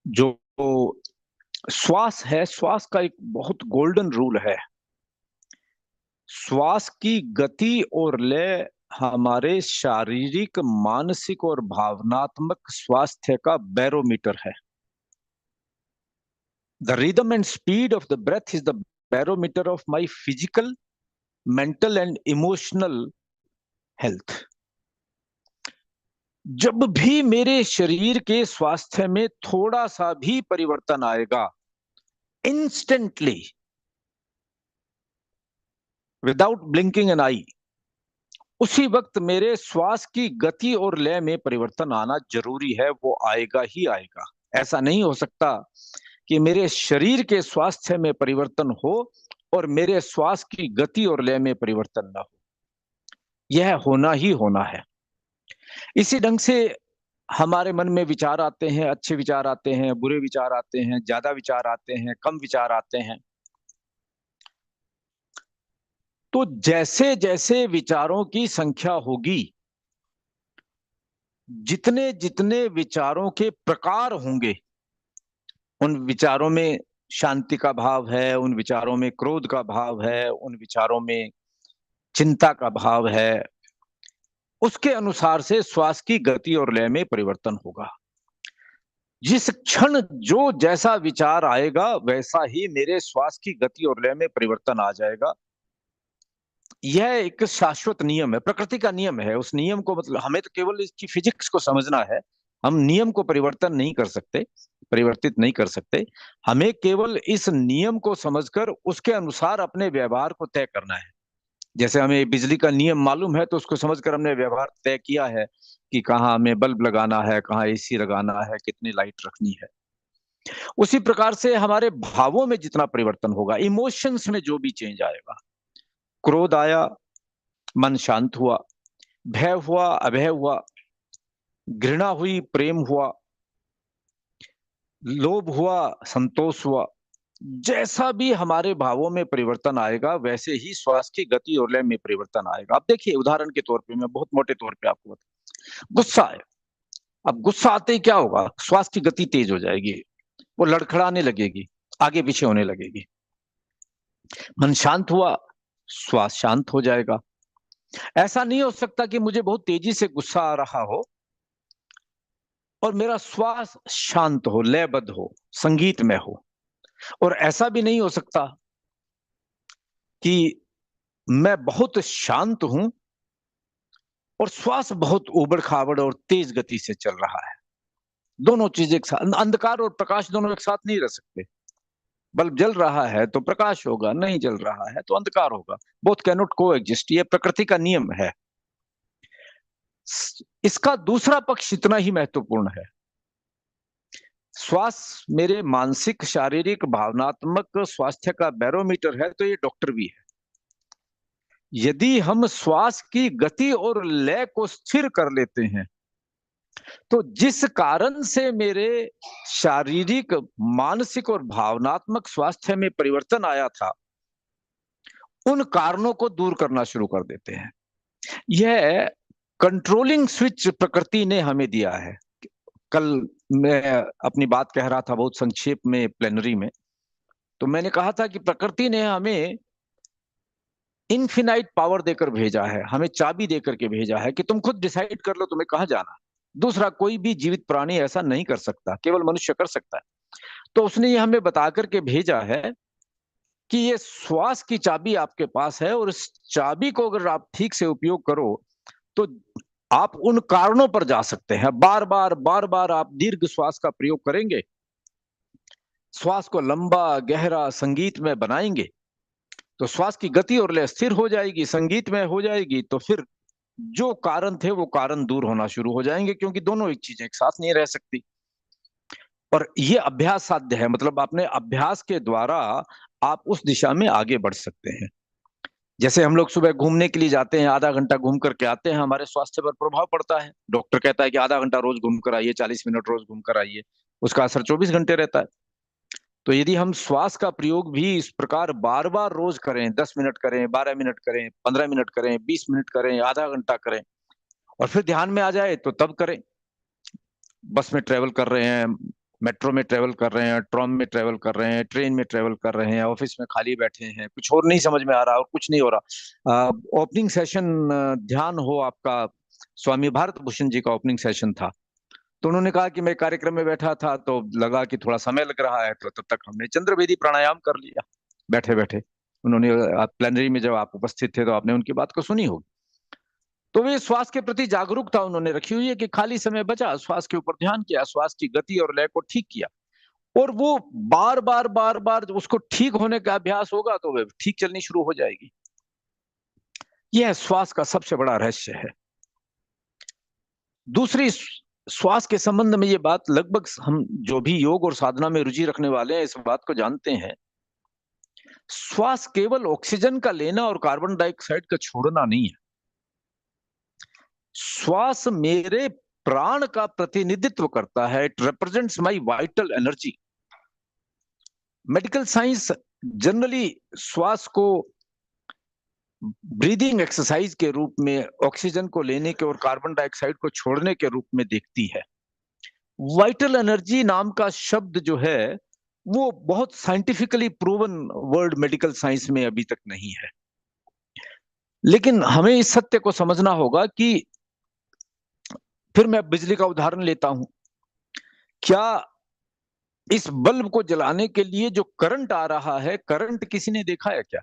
जो श्वास है, श्वास का एक बहुत गोल्डन रूल है। श्वास की गति और लय हमारे शारीरिक, मानसिक और भावनात्मक स्वास्थ्य का बैरोमीटर है। The rhythm and speed of the breath is the barometer of my physical, mental and emotional health. जब भी मेरे शरीर के स्वास्थ्य में थोड़ा सा भी परिवर्तन आएगा, इंस्टेंटली, विदाउट ब्लिंकिंग एन आई, उसी वक्त मेरे श्वास की गति और लय में परिवर्तन आना जरूरी है। वो आएगा ही आएगा। ऐसा नहीं हो सकता कि मेरे शरीर के स्वास्थ्य में परिवर्तन हो और मेरे श्वास की गति और लय में परिवर्तन ना हो। यह होना ही होना है। इसी ढंग से हमारे मन में विचार आते हैं, अच्छे विचार आते हैं, बुरे विचार आते हैं, ज्यादा विचार आते हैं, कम विचार आते हैं। तो जैसे जैसे विचारों की संख्या होगी, जितने जितने विचारों के प्रकार होंगे, उन विचारों में शांति का भाव है, उन विचारों में क्रोध का भाव है, उन विचारों में चिंता का भाव है, उसके अनुसार से श्वास की गति और लय में परिवर्तन होगा। जिस क्षण जो जैसा विचार आएगा, वैसा ही मेरे श्वास की गति और लय में परिवर्तन आ जाएगा। यह एक शाश्वत नियम है, प्रकृति का नियम है। उस नियम को, मतलब हमें तो केवल इसकी फिजिक्स को समझना है। हम नियम को परिवर्तन नहीं कर सकते, परिवर्तित नहीं कर सकते। हमें केवल इस नियम को समझकर उसके अनुसार अपने व्यवहार को तय करना है। जैसे हमें बिजली का नियम मालूम है, तो उसको समझकर हमने व्यवहार तय किया है कि कहाँ हमें बल्ब लगाना है, कहाँ एसी लगाना है, कितनी लाइट रखनी है। उसी प्रकार से हमारे भावों में जितना परिवर्तन होगा, इमोशंस में जो भी चेंज आएगा, क्रोध आया, मन शांत हुआ, भय हुआ, अभय हुआ, घृणा हुई, प्रेम हुआ, लोभ हुआ, संतोष हुआ, जैसा भी हमारे भावों में परिवर्तन आएगा, वैसे ही श्वास की गति और लय में परिवर्तन आएगा। अब देखिए, उदाहरण के तौर पे, मैं बहुत मोटे तौर पे आपको बताऊं, गुस्सा है। अब गुस्सा आते ही क्या होगा? श्वास की गति तेज हो जाएगी, वो लड़खड़ाने लगेगी, आगे पीछे होने लगेगी। मन शांत हुआ, श्वास शांत हो जाएगा। ऐसा नहीं हो सकता कि मुझे बहुत तेजी से गुस्सा आ रहा हो और मेरा श्वास शांत हो, लयबद्ध हो, संगीत में हो। और ऐसा भी नहीं हो सकता कि मैं बहुत शांत हूं और श्वास बहुत उबड़ खाबड़ और तेज गति से चल रहा है। दोनों चीजें एक साथ, अंधकार और प्रकाश दोनों एक साथ नहीं रह सकते। बल्ब जल रहा है तो प्रकाश होगा, नहीं जल रहा है तो अंधकार होगा। बोथ कैन नॉट को एग्जिस्ट। ये प्रकृति का नियम है। इसका दूसरा पक्ष इतना ही महत्वपूर्ण है। श्वास मेरे मानसिक, शारीरिक, भावनात्मक स्वास्थ्य का बैरोमीटर है, तो ये डॉक्टर भी है। यदि हम श्वास की गति और लय को स्थिर कर लेते हैं, तो जिस कारण से मेरे शारीरिक, मानसिक और भावनात्मक स्वास्थ्य में परिवर्तन आया था, उन कारणों को दूर करना शुरू कर देते हैं। यह कंट्रोलिंग स्विच प्रकृति ने हमें दिया है। कल मैं अपनी बात कह रहा था बहुत संक्षेप में प्लेनरी में, तो मैंने कहा था कि प्रकृति ने हमें इनफिनाइट पावर देकर भेजा है, हमें चाबी देकर के भेजा है कि तुम खुद डिसाइड कर लो तुम्हें कहां जाना। दूसरा कोई भी जीवित प्राणी ऐसा नहीं कर सकता, केवल मनुष्य कर सकता है। तो उसने ये हमें बता करके भेजा है कि ये श्वास की चाबी आपके पास है, और इस चाबी को अगर आप ठीक से उपयोग करो, तो आप उन कारणों पर जा सकते हैं। बार बार आप दीर्घ श्वास का प्रयोग करेंगे, श्वास को लंबा गहरा संगीत में बनाएंगे, तो श्वास की गति और लय स्थिर हो जाएगी, संगीत में हो जाएगी। तो फिर जो कारण थे वो कारण दूर होना शुरू हो जाएंगे, क्योंकि दोनों एक चीज एक साथ नहीं रह सकती। और ये अभ्यास साध्य है, मतलब अपने अभ्यास के द्वारा आप उस दिशा में आगे बढ़ सकते हैं। जैसे हम लोग सुबह घूमने के लिए जाते हैं, आधा घंटा घूम करके आते हैं, हमारे स्वास्थ्य पर प्रभाव पड़ता है। डॉक्टर कहता है कि आधा घंटा रोज घूम कर आइए, 40 मिनट रोज घूम कर आइए, उसका असर 24 घंटे रहता है। तो यदि हम श्वास का प्रयोग भी इस प्रकार बार बार रोज करें, 10 मिनट करें, 12 मिनट करें, 15 मिनट करें, 20 मिनट करें, आधा घंटा करें, और फिर ध्यान में आ जाए तो तब करें। बस में ट्रेवल कर रहे हैं, मेट्रो में ट्रेवल कर रहे हैं, ट्रॉम में ट्रेवल कर रहे हैं, ट्रेन में ट्रेवल कर रहे हैं, ऑफिस में खाली बैठे हैं, कुछ और नहीं समझ में आ रहा और कुछ नहीं हो रहा। ओपनिंग सेशन ध्यान हो आपका, स्वामी भारत भूषण जी का ओपनिंग सेशन था। तो उन्होंने कहा कि मैं कार्यक्रम में बैठा था तो लगा कि थोड़ा समय लग रहा है, तो तब तक हमने चंद्रवेदी प्राणायाम कर लिया बैठे बैठे। उन्होंने प्लेनरी में जब आप उपस्थित थे तो आपने उनकी बात को सुनी होगी। तो वे श्वास के प्रति जागरूकता उन्होंने रखी हुई है कि खाली समय बचा, श्वास के ऊपर ध्यान किया, श्वास की गति और लय को ठीक किया। और वो बार बार उसको ठीक होने का अभ्यास होगा तो वे ठीक चलनी शुरू हो जाएगी। यह श्वास का सबसे बड़ा रहस्य है। दूसरी, श्वास के संबंध में ये बात लगभग हम जो भी योग और साधना में रुचि रखने वाले हैं इस बात को जानते हैं। श्वास केवल ऑक्सीजन का लेना और कार्बन डाइऑक्साइड का छोड़ना नहीं है। श्वास मेरे प्राण का प्रतिनिधित्व करता है। It represents my vital energy. Medical science generally श्वास को ब्रीदिंग एक्सरसाइज के रूप में, ऑक्सीजन को लेने के और कार्बन डाइऑक्साइड को छोड़ने के रूप में देखती है। वाइटल एनर्जी नाम का शब्द जो है वो बहुत scientifically proven word medical science में अभी तक नहीं है। लेकिन हमें इस सत्य को समझना होगा कि, फिर मैं बिजली का उदाहरण लेता हूं, क्या इस बल्ब को जलाने के लिए जो करंट आ रहा है, करंट किसी ने देखा है क्या?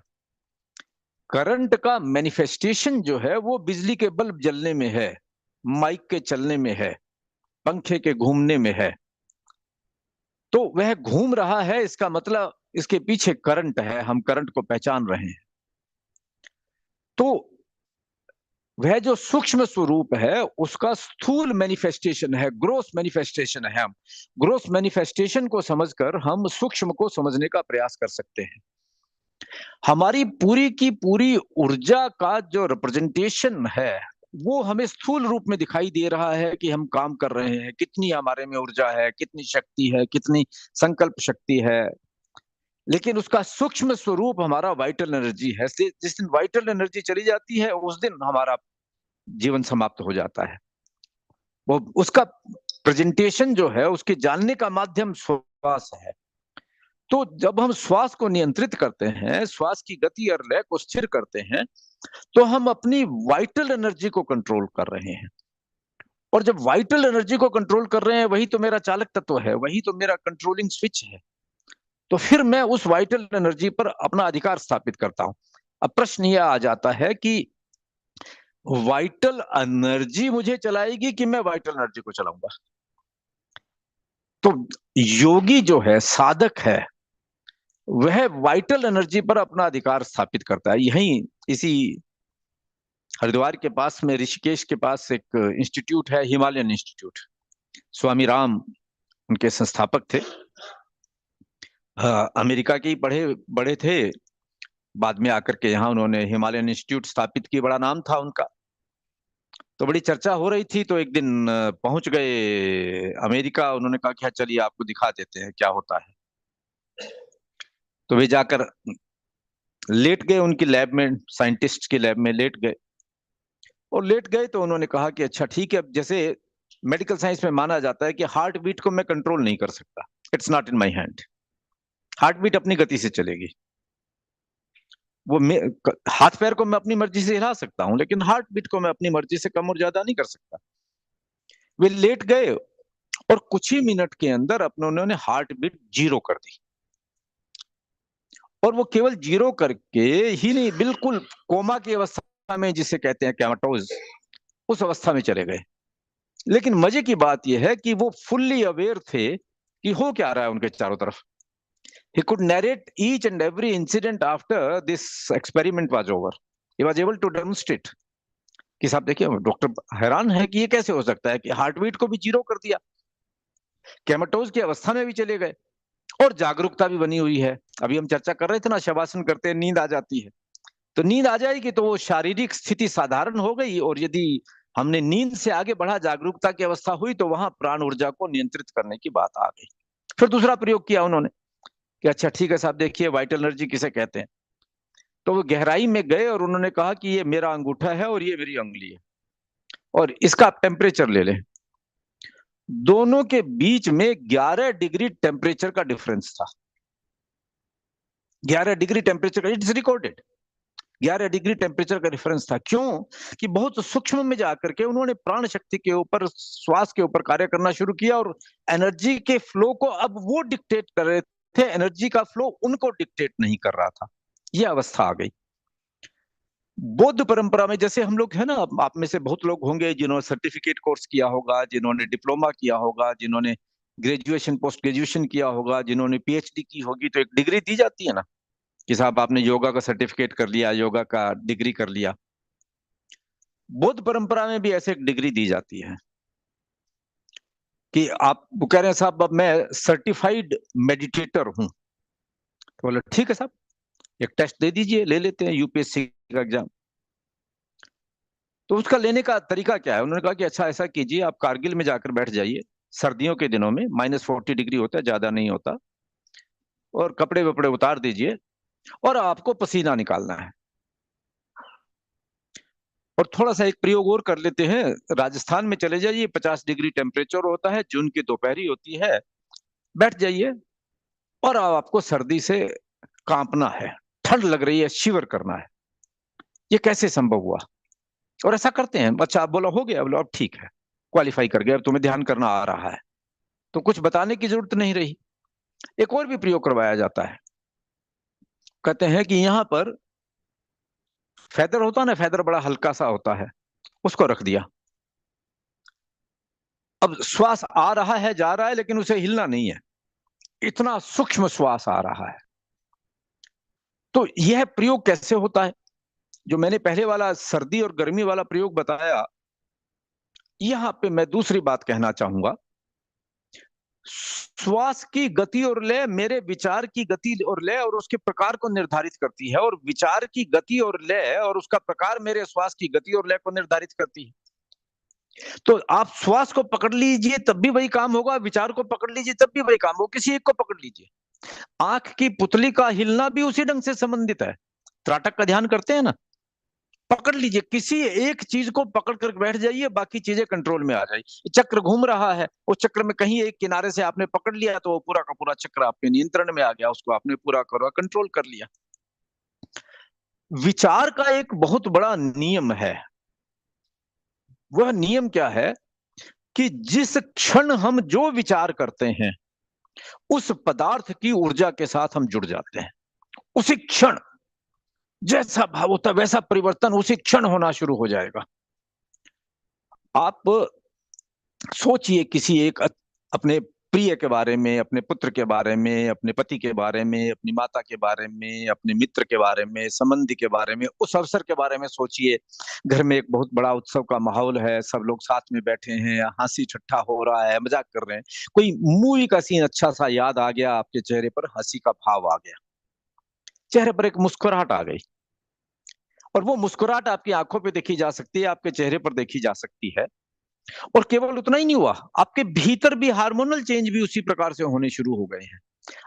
करंट का मैनिफेस्टेशन जो है वो बिजली के बल्ब जलने में है, माइक के चलने में है, पंखे के घूमने में है। तो वह घूम रहा है, इसका मतलब इसके पीछे करंट है, हम करंट को पहचान रहे हैं। तो वह जो सूक्ष्म स्वरूप है उसका स्थूल मैनिफेस्टेशन है, ग्रोस मैनिफेस्टेशन है। हम ग्रोस मैनिफेस्टेशन को समझकर हम सूक्ष्म को समझने का प्रयास कर सकते हैं। हमारी पूरी की पूरी ऊर्जा का जो रिप्रेजेंटेशन है वो हमें स्थूल रूप में दिखाई दे रहा है कि हम काम कर रहे हैं, कितनी हमारे में ऊर्जा है, कितनी शक्ति है, कितनी संकल्प शक्ति है। लेकिन उसका सूक्ष्म स्वरूप हमारा वाइटल एनर्जी है। जिस दिन वाइटल एनर्जी चली जाती है उस दिन हमारा जीवन समाप्त हो जाता है। वो उसका प्रेजेंटेशन जो है, उसके जानने का माध्यम श्वास है। तो जब हम श्वास को नियंत्रित करते हैं, श्वास की गति और लय को स्थिर करते हैं, तो हम अपनी वाइटल एनर्जी को कंट्रोल कर रहे हैं। और जब वाइटल एनर्जी को कंट्रोल कर रहे हैं, वही तो मेरा चालक तत्व है, वही तो मेरा कंट्रोलिंग स्विच है। तो फिर मैं उस वाइटल एनर्जी पर अपना अधिकार स्थापित करता हूं। अब प्रश्न यह आ जाता है कि वाइटल एनर्जी मुझे चलाएगी कि मैं वाइटल एनर्जी को चलाऊंगा? तो योगी जो है, साधक है, वह वाइटल एनर्जी पर अपना अधिकार स्थापित करता है। यहीं इसी हरिद्वार के पास में, ऋषिकेश के पास एक इंस्टीट्यूट है, हिमालयन इंस्टीट्यूट। स्वामी राम उनके संस्थापक थे। अमेरिका के ही पढ़े बड़े थे, बाद में आकर के यहाँ उन्होंने हिमालयन इंस्टीट्यूट स्थापित की, बड़ा नाम था उनका। तो बड़ी चर्चा हो रही थी, तो एक दिन पहुंच गए अमेरिका। उन्होंने कहा कि चलिए आपको दिखा देते हैं क्या होता है। तो वे जाकर लेट गए उनकी लैब में, साइंटिस्ट की लैब में लेट गए। और लेट गए तो उन्होंने कहा कि अच्छा ठीक है, जैसे मेडिकल साइंस में माना जाता है कि हार्ट बीट को मैं कंट्रोल नहीं कर सकता, it's not in my hand. Heart beat अपनी गति से चलेगी। वो हाथ पैर को मैं अपनी मर्जी से हिला सकता हूं, लेकिन हार्ट बीट को मैं अपनी मर्जी से कम और ज्यादा नहीं कर सकता। वे लेट गए और कुछ ही मिनट के अंदर अपने उन्होंने हार्ट बीट जीरो कर दी। और वो केवल जीरो करके ही नहीं, बिल्कुल कोमा की अवस्था में, जिसे कहते हैं कैमाटोज, उस अवस्था में चले गए। लेकिन मजे की बात यह है कि वो फुल्ली अवेयर थे कि हो क्या रहा है उनके चारों तरफ। He could narrate each and every incident after this experiment was over. He was able to demonstrate कि साहब देखिए, डॉक्टर हैरान है कि ये कैसे हो सकता है कि हार्ट बीट को भी जीरो कर दिया, कैमाटोज की अवस्था में भी चले गए, और जागरूकता भी बनी हुई है। अभी हम चर्चा कर रहे थे ना, शवासन करते हैं नींद आ जाती है। तो नींद आ जाएगी तो वो शारीरिक स्थिति साधारण हो गई, और यदि हमने नींद से आगे बढ़ा, जागरूकता की अवस्था हुई, तो वहां प्राण ऊर्जा को नियंत्रित करने की बात आ गई। फिर दूसरा प्रयोग किया उन्होंने कि अच्छा ठीक है साहब, देखिए वाइटल एनर्जी किसे कहते हैं। तो वो गहराई में गए और उन्होंने कहा कि ये मेरा अंगूठा है और ये मेरी उंगली है, और इसका आप टेम्परेचर ले लें। दोनों के बीच में 11 डिग्री टेम्परेचर का डिफरेंस था। 11 डिग्री टेम्परेचर का, इट्स रिकॉर्डेड। 11 डिग्री टेम्परेचर का डिफरेंस था। क्यों? कि बहुत सूक्ष्म में जाकर के उन्होंने प्राण शक्ति के ऊपर, श्वास के ऊपर कार्य करना शुरू किया, और एनर्जी के फ्लो को अब वो डिक्टेट कर रहे थे, एनर्जी का फ्लो उनको डिक्टेट नहीं कर रहा था। ये अवस्था आ गई। बौद्ध परंपरा में जैसे हम लोग है ना, आप में से बहुत लोग होंगे जिन्होंने सर्टिफिकेट कोर्स किया होगा, जिन्होंने डिप्लोमा किया होगा, जिन्होंने ग्रेजुएशन पोस्ट ग्रेजुएशन किया होगा, जिन्होंने पीएचडी की होगी, तो एक डिग्री दी जाती है ना कि साहब आपने योगा का सर्टिफिकेट कर लिया, योगा का डिग्री कर लिया। बौद्ध परंपरा में भी ऐसे एक डिग्री दी जाती है कि आप कह रहे हैं साहब अब मैं सर्टिफाइड मेडिटेटर हूं, तो बोले ठीक है साहब, एक टेस्ट दे दीजिए, ले लेते हैं यूपीएससी का एग्जाम। तो उसका लेने का तरीका क्या है? उन्होंने कहा कि अच्छा ऐसा कीजिए, आप कारगिल में जाकर बैठ जाइए, सर्दियों के दिनों में -40 डिग्री होता है, ज्यादा नहीं होता, और कपड़े वपड़े उतार दीजिए और आपको पसीना निकालना है। और थोड़ा सा एक प्रयोग और कर लेते हैं, राजस्थान में चले जाइए, 50 डिग्री टेम्परेचर होता है, जून की दोपहरी होती है, बैठ जाइए और आपको सर्दी से कांपना है, ठंड लग रही है, शिवर करना है। ये कैसे संभव हुआ? और ऐसा करते हैं। अच्छा, आप बोला हो गया, बोलो अब ठीक है, क्वालिफाई कर गया, अब तुम्हें ध्यान करना आ रहा है, तो कुछ बताने की जरूरत नहीं रही। एक और भी प्रयोग करवाया जाता है। कहते हैं कि यहां पर फेदर होता है ना, फेदर बड़ा हल्का सा होता है, उसको रख दिया। अब श्वास आ रहा है, जा रहा है, लेकिन उसे हिलना नहीं है, इतना सूक्ष्म श्वास आ रहा है। तो यह प्रयोग कैसे होता है? जो मैंने पहले वाला सर्दी और गर्मी वाला प्रयोग बताया, यहां पे मैं दूसरी बात कहना चाहूंगा। श्वास की गति और लय मेरे विचार की गति और लय और उसके प्रकार को निर्धारित करती है, और विचार की गति और लय और उसका प्रकार मेरे श्वास की गति और लय को निर्धारित करती है। तो आप श्वास को पकड़ लीजिए तब भी वही काम होगा, विचार को पकड़ लीजिए तब भी वही काम होगा, किसी एक को पकड़ लीजिए। आंख की पुतली का हिलना भी उसी ढंग से संबंधित है। त्राटक का ध्यान करते हैं ना, पकड़ लीजिए, किसी एक चीज को पकड़ कर बैठ जाइए, बाकी चीजें कंट्रोल में आ जाएगी। चक्र घूम रहा है, उस चक्र में कहीं एक किनारे से आपने पकड़ लिया तो वो पूरा का पूरा चक्र आपके नियंत्रण में आ गया, उसको आपने पूरा करा, कंट्रोल कर लिया। विचार का एक बहुत बड़ा नियम है। वह नियम क्या है कि जिस क्षण हम जो विचार करते हैं, उस पदार्थ की ऊर्जा के साथ हम जुड़ जाते हैं। उसी क्षण जैसा भाव होता है वैसा परिवर्तन उसी क्षण होना शुरू हो जाएगा। आप सोचिए किसी एक अपने प्रिय के बारे में, अपने पुत्र के बारे में, अपने पति के बारे में, अपनी माता के बारे में, अपने मित्र के बारे में, संबंधी के बारे में, उस अवसर के बारे में सोचिए। घर में एक बहुत बड़ा उत्सव का माहौल है, सब लोग साथ में बैठे हैं, हंसी ठट्ठा हो रहा है, मजाक कर रहे हैं, कोई मूवी का सीन अच्छा सा याद आ गया, आपके चेहरे पर हंसी का भाव आ गया, चेहरे पर एक मुस्कुराहट आ गई। और वो मुस्कुराहट आपकी आंखों पे देखी जा सकती है, आपके चेहरे पर देखी जा सकती है। और केवल उतना ही नहीं हुआ, आपके भीतर भी हार्मोनल चेंज भी उसी प्रकार से होने शुरू हो गए हैं।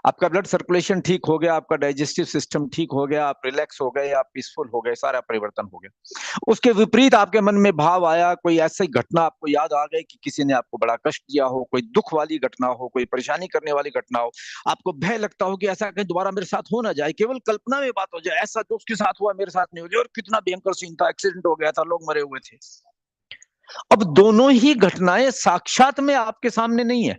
आपका ब्लड सर्कुलेशन ठीक हो गया, आपका डाइजेस्टिव सिस्टम ठीक हो गया, आप रिलैक्स हो गए, आप पीसफुल हो गए, सारा परिवर्तन हो गया। उसके विपरीत आपके मन में भाव आया, कोई ऐसी घटना आपको याद आ गई कि किसी ने आपको बड़ा कष्ट दिया हो, कोई दुख वाली घटना हो, कोई परेशानी करने वाली घटना हो, आपको भय लगता हो कि ऐसा कहीं दोबारा मेरे साथ हो ना जाए, केवल कल्पना में बात हो जाए, ऐसा जो उसके साथ हुआ मेरे साथ नहीं हो जाए, और कितना भयंकर सीन था, एक्सीडेंट हो गया था, लोग मरे हुए थे। अब दोनों ही घटनाएं साक्षात में आपके सामने नहीं है,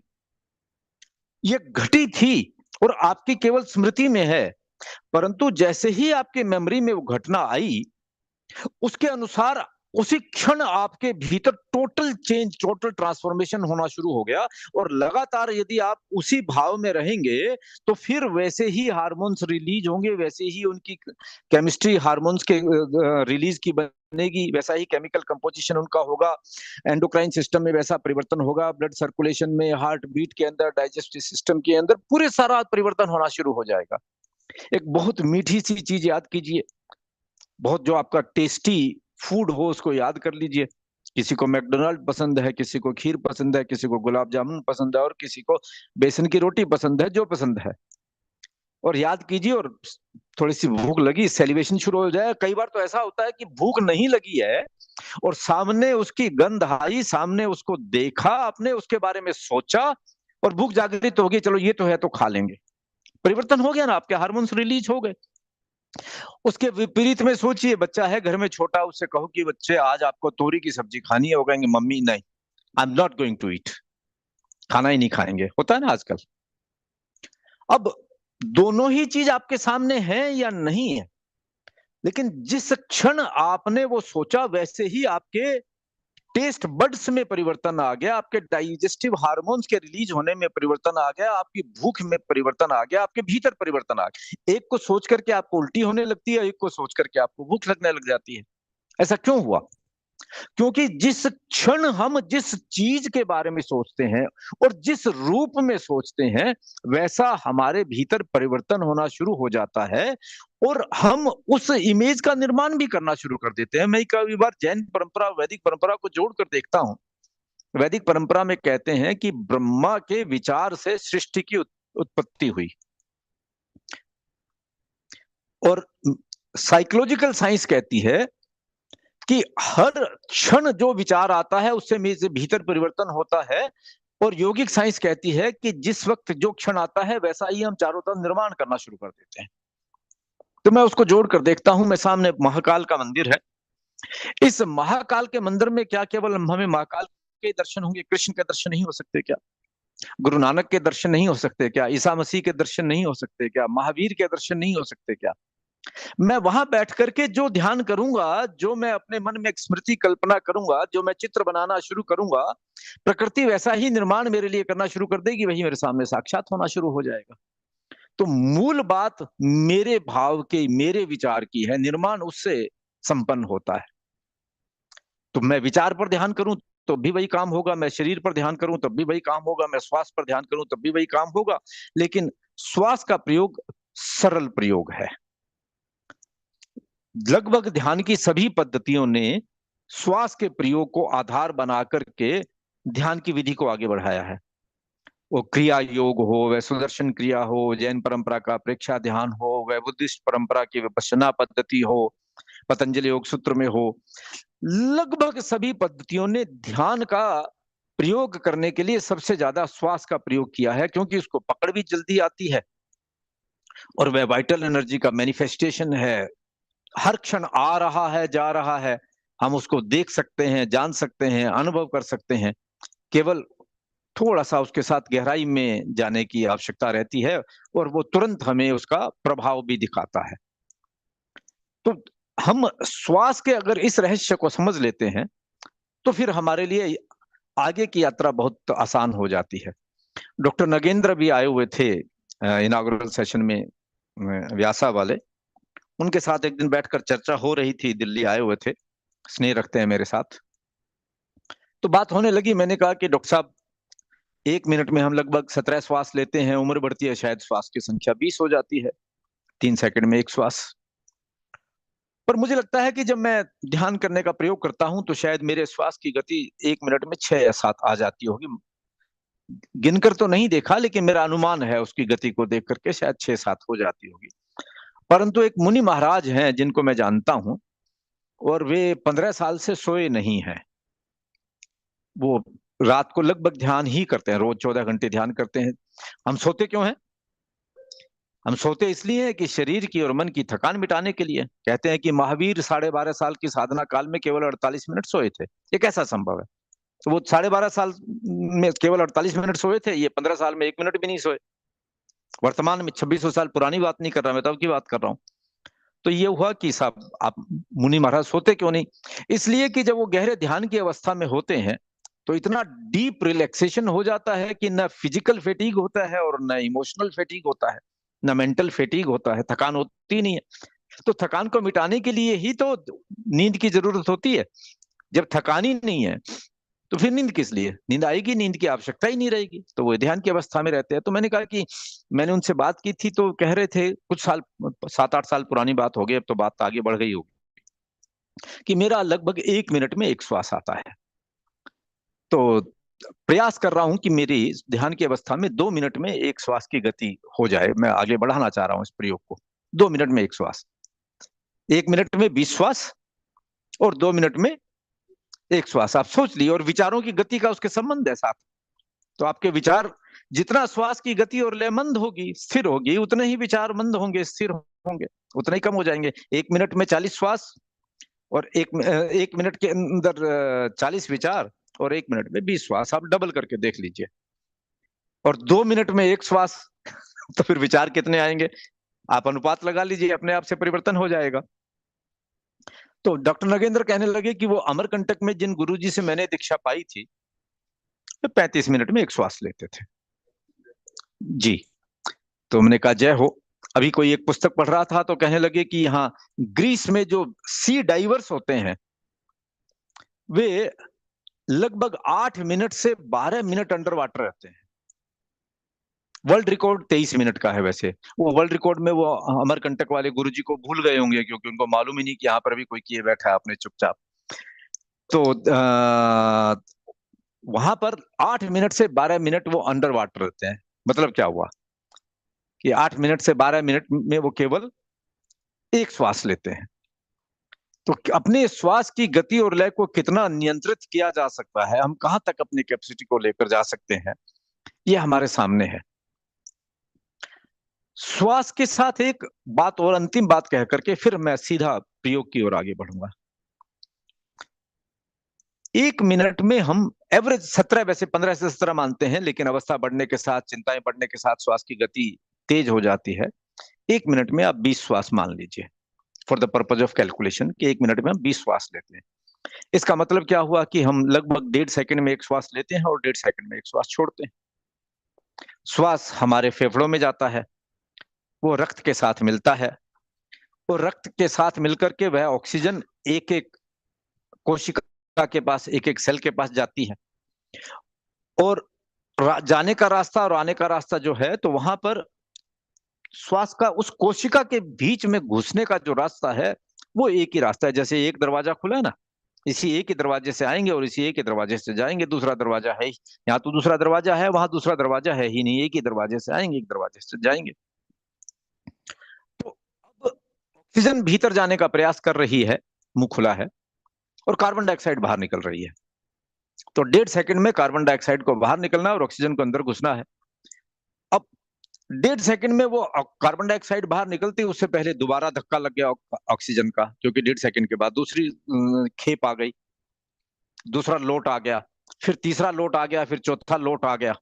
ये घटी थी और आपकी केवल स्मृति में है। परंतु जैसे ही आपके मेमोरी में वो घटना आई, उसके अनुसार उसी क्षण आपके भीतर टोटल चेंज, टोटल ट्रांसफॉर्मेशन होना शुरू हो गया। और लगातार यदि आप उसी भाव में रहेंगे तो फिर वैसे ही हार्मोन्स रिलीज होंगे, वैसे ही उनकी केमिस्ट्री हार्मोन्स के रिलीज की बनेगी, वैसा ही केमिकल कंपोजिशन उनका होगा, एंडोक्राइन सिस्टम में वैसा परिवर्तन होगा, ब्लड सर्कुलेशन में, हार्ट बीट के अंदर, डाइजेस्टिव सिस्टम के अंदर पूरे सारा परिवर्तन होना शुरू हो जाएगा। एक बहुत मीठी सी चीज याद कीजिए, बहुत जो आपका टेस्टी फूड हो उसको याद कर लीजिए। किसी को मैकडोनाल्ड पसंद है, किसी को खीर पसंद है, किसी को गुलाब जामुन पसंद है, और किसी को बेसन की रोटी पसंद है, जो पसंद है। और याद कीजिए, और थोड़ी सी भूख लगी, सेलिब्रेशन शुरू हो जाए। कई बार तो ऐसा होता है कि भूख नहीं लगी है और सामने उसकी गंध आई, सामने उसको देखा, आपने उसके बारे में सोचा और भूख जागृत हो गई, चलो ये तो है तो खा लेंगे। परिवर्तन हो गया ना, आपके हार्मोन्स रिलीज हो गए। उसके विपरीत में सोचिए, बच्चा है घर में छोटा, उससे कहो कि बच्चे आज आपको तोरी की सब्जी खानी है, वो कहेंगे मम्मी नहीं, I am not going to eat, खाना ही नहीं खाएंगे। होता है ना आजकल। अब दोनों ही चीज आपके सामने है या नहीं है, लेकिन जिस क्षण आपने वो सोचा वैसे ही आपके टेस्ट बड्स में परिवर्तन आ गया, आपके डाइजेस्टिव हार्मोन्स के रिलीज होने में परिवर्तन आ गया, आपकी भूख में परिवर्तन आ गया, आपके भीतर परिवर्तन आ गया। एक को सोच करके आपको उल्टी होने लगती है, एक को सोच करके आपको भूख लगने लग जाती है। ऐसा क्यों हुआ? क्योंकि जिस क्षण हम जिस चीज के बारे में सोचते हैं और जिस रूप में सोचते हैं, वैसा हमारे भीतर परिवर्तन होना शुरू हो जाता है और हम उस इमेज का निर्माण भी करना शुरू कर देते हैं। मैं कई बार जैन परंपरा, वैदिक परंपरा को जोड़कर देखता हूं। वैदिक परंपरा में कहते हैं कि ब्रह्मा के विचार से सृष्टि की उत्पत्ति हुई, और साइकोलॉजिकल साइंस कहती है कि हर क्षण जो विचार आता है उससे मेरे भीतर परिवर्तन होता है। और योगिक साइंस कहती है कि जिस वक्त जो क्षण आता है वैसा ही हम चारों तरफ निर्माण करना शुरू कर देते हैं। तो मैं उसको जोड़कर देखता हूं। मैं सामने महाकाल का मंदिर है। इस महाकाल के मंदिर में क्या केवल हमें महाकाल के दर्शन होंगे? कृष्ण के दर्शन नहीं हो सकते क्या? गुरु नानक के दर्शन नहीं हो सकते क्या? ईसा मसीह के दर्शन नहीं हो सकते क्या? महावीर के दर्शन नहीं हो सकते क्या? मैं वहां बैठ करके जो ध्यान करूंगा, जो मैं अपने मन में एक स्मृति कल्पना करूंगा, जो मैं चित्र बनाना शुरू करूंगा, प्रकृति वैसा ही निर्माण मेरे लिए करना शुरू कर देगी, वही मेरे सामने साक्षात होना शुरू हो जाएगा। तो मूल बात मेरे भाव की, मेरे विचार की है, निर्माण उससे संपन्न होता है। तो मैं विचार पर ध्यान करूं तो भी वही काम होगा, मैं शरीर पर ध्यान करूं तब भी वही काम होगा, मैं श्वास पर ध्यान करूं तब भी वही काम होगा। लेकिन श्वास का प्रयोग सरल प्रयोग है। लगभग ध्यान की सभी पद्धतियों ने श्वास के प्रयोग को आधार बना करके ध्यान की विधि को आगे बढ़ाया है। वो क्रिया योग हो, वह सुदर्शन क्रिया हो, जैन परंपरा का प्रेक्षा ध्यान हो, वह बुद्धिस्ट परंपरा की विपश्यना पद्धति हो, पतंजलि योग सूत्र में हो, लगभग सभी पद्धतियों ने ध्यान का प्रयोग करने के लिए सबसे ज्यादा श्वास का प्रयोग किया है, क्योंकि उसको पकड़ भी जल्दी आती है और वह वाइटल एनर्जी का मैनिफेस्टेशन है। हर क्षण आ रहा है, जा रहा है, हम उसको देख सकते हैं, जान सकते हैं, अनुभव कर सकते हैं। केवल थोड़ा सा उसके साथ गहराई में जाने की आवश्यकता रहती है और वो तुरंत हमें उसका प्रभाव भी दिखाता है। तो हम श्वास के अगर इस रहस्य को समझ लेते हैं तो फिर हमारे लिए आगे की यात्रा बहुत आसान हो जाती है। डॉक्टर नगेंद्र भी आए हुए थे इनागुरल सेशन में, व्यासा वाले। उनके साथ एक दिन बैठकर चर्चा हो रही थी, दिल्ली आए हुए थे, स्नेह रखते हैं मेरे साथ। तो बात होने लगी, मैंने कहा कि डॉक्टर साहब 1 मिनट में हम लगभग 17 श्वास लेते हैं, उम्र बढ़ती है शायद श्वास की संख्या 20 हो जाती है, 3 सेकंड में एक श्वास। पर मुझे लगता है कि जब मैं ध्यान करने का प्रयोग करता हूं तो शायद मेरे श्वास की गति 1 मिनट में 6 या 7 आ जाती होगी। गिनकर तो नहीं देखा, लेकिन मेरा अनुमान है उसकी गति को देख करके शायद 6-7 हो जाती होगी। परंतु एक मुनि महाराज हैं जिनको मैं जानता हूं, और वे 15 साल से सोए नहीं हैं। वो रात को लगभग ध्यान ही करते हैं, रोज 14 घंटे ध्यान करते हैं। हम सोते क्यों हैं? हम सोते इसलिए हैं कि शरीर की और मन की थकान मिटाने के लिए। कहते हैं कि महावीर 12.5 साल की साधना काल में केवल 48 मिनट सोए थे। ये कैसा संभव है? तो वो 12.5 साल में केवल 48 मिनट सोए थे, ये 15 साल में 1 मिनट भी नहीं सोए। वर्तमान में 2600 साल पुरानी बात नहीं कर रहा, मैं तब की बात कर रहा हूँ। तो ये हुआ कि साहब आप मुनि महाराज सोते क्यों नहीं? इसलिए कि जब वो गहरे ध्यान की अवस्था में होते हैं तो इतना डीप रिलैक्सेशन हो जाता है कि ना फिजिकल फेटीग होता है और ना इमोशनल फेटीग होता है, ना मेंटल फेटीग होता है, थकान होती नहीं है। तो थकान को मिटाने के लिए ही तो नींद की जरूरत होती है। जब थकान ही नहीं है तो फिर नींद किस लिए? नींद आएगी, नींद की आवश्यकता ही नहीं रहेगी, तो वो ध्यान की अवस्था में रहते हैं। तो मैंने कहा कि मैंने उनसे बात की थी तो कह रहे थे, कुछ साल, 7-8 साल पुरानी बात हो गई, अब तो बात आगे बढ़ गई होगी, कि मेरा लगभग 1 मिनट में एक श्वास आता है। तो प्रयास कर रहा हूं कि मेरी ध्यान की अवस्था में 2 मिनट में एक श्वास की गति हो जाए। मैं आगे बढ़ाना चाह रहा हूं इस प्रयोग को। 2 मिनट में एक श्वास, 1 मिनट में 20 श्वास, और 2 मिनट में एक श्वास। आप सोच लिए, और विचारों की गति का उसके संबंध है साथ। तो आपके विचार, जितना श्वास की गति और लय मंद होगी, स्थिर होगी, उतने ही विचार मंद होंगे, स्थिर होंगे, उतने ही कम हो जाएंगे। 1 मिनट में 40 श्वास, और 1 मिनट के अंदर 40 विचार, और 1 मिनट में 20 श्वास। आप डबल करके देख लीजिए। और 2 मिनट में एक श्वास तो फिर विचार कितने आएंगे? आप अनुपात लगा लीजिए, अपने आप से परिवर्तन हो जाएगा। तो डॉक्टर नगेंद्र कहने लगे कि वो अमरकंटक में जिन गुरुजी से मैंने दीक्षा पाई थी, तो 35 मिनट में एक श्वास लेते थे जी। तो मैंने कहा जय हो। अभी कोई एक पुस्तक पढ़ रहा था, तो कहने लगे कि यहाँ ग्रीस में जो सी डाइवर्स होते हैं, वे लगभग 8 मिनट से 12 मिनट अंडर वाटर रहते हैं। वर्ल्ड रिकॉर्ड 23 मिनट का है। वैसे वो वर्ल्ड रिकॉर्ड में वो अमरकंटक वाले गुरुजी को भूल गए होंगे, क्योंकि उनको मालूम ही नहीं कि यहाँ पर भी कोई किए बैठा है अपने चुपचाप। तो वहां पर 8 मिनट से 12 मिनट वो अंडर वाटर रहते हैं। मतलब क्या हुआ कि 8 मिनट से 12 मिनट में वो केवल एक श्वास लेते हैं। तो अपने श्वास की गति और लय को कितना नियंत्रित किया जा सकता है, हम कहां तक अपनी कैपेसिटी को लेकर जा सकते हैं, ये हमारे सामने है। श्वास के साथ एक बात और, अंतिम बात कह करके फिर मैं सीधा प्रयोग की ओर आगे बढ़ूंगा। 1 मिनट में हम एवरेज 17, वैसे 15 से 17 मानते हैं, लेकिन अवस्था बढ़ने के साथ, चिंताएं बढ़ने के साथ श्वास की गति तेज हो जाती है। 1 मिनट में आप 20 श्वास मान लीजिए, for the purpose of calculation, कि 1 मिनट में हम 20 श्वास लेते हैं। इसका मतलब क्या हुआ कि हम लगभग 1.5 सेकंड में एक श्वास लेते हैं और 1.5 सेकंड में एक श्वास छोड़ते हैं। श्वास हमारे फेफड़ों में जाता है, वो रक्त के साथ मिलता है, वो रक्त के साथ मिलकर के वह ऑक्सीजन एक एक कोशिका के पास, एक एक सेल के पास जाती है। और जाने का रास्ता और आने का रास्ता जो है, तो वहां पर श्वास का उस कोशिका के बीच में घुसने का जो रास्ता है, वो एक ही रास्ता है। जैसे एक दरवाजा खुला है ना, इसी एक ही दरवाजे से आएंगे और इसी एक ही दरवाजे से जाएंगे। दूसरा दरवाजा है ही, यहाँ तो दूसरा दरवाजा है, वहां दूसरा दरवाजा है ही नहीं। एक ही दरवाजे से आएंगे, एक दरवाजे से जाएंगे। तो अब ऑक्सीजन भीतर जाने का प्रयास कर रही है, मुंह खुला है, और कार्बन डाइऑक्साइड बाहर निकल रही है। तो 1.5 सेकंड में कार्बन डाइऑक्साइड को बाहर निकलना है और ऑक्सीजन को अंदर घुसना है। अब 1.5 सेकंड में वो कार्बन डाइऑक्साइड बाहर निकलती है, उससे पहले दोबारा धक्का लग गया ऑक्सीजन का, क्योंकि 1.5 सेकंड के बाद दूसरी खेप आ गई, दूसरा लोट आ गया, फिर तीसरा लोट आ गया, फिर चौथा लोट आ गया।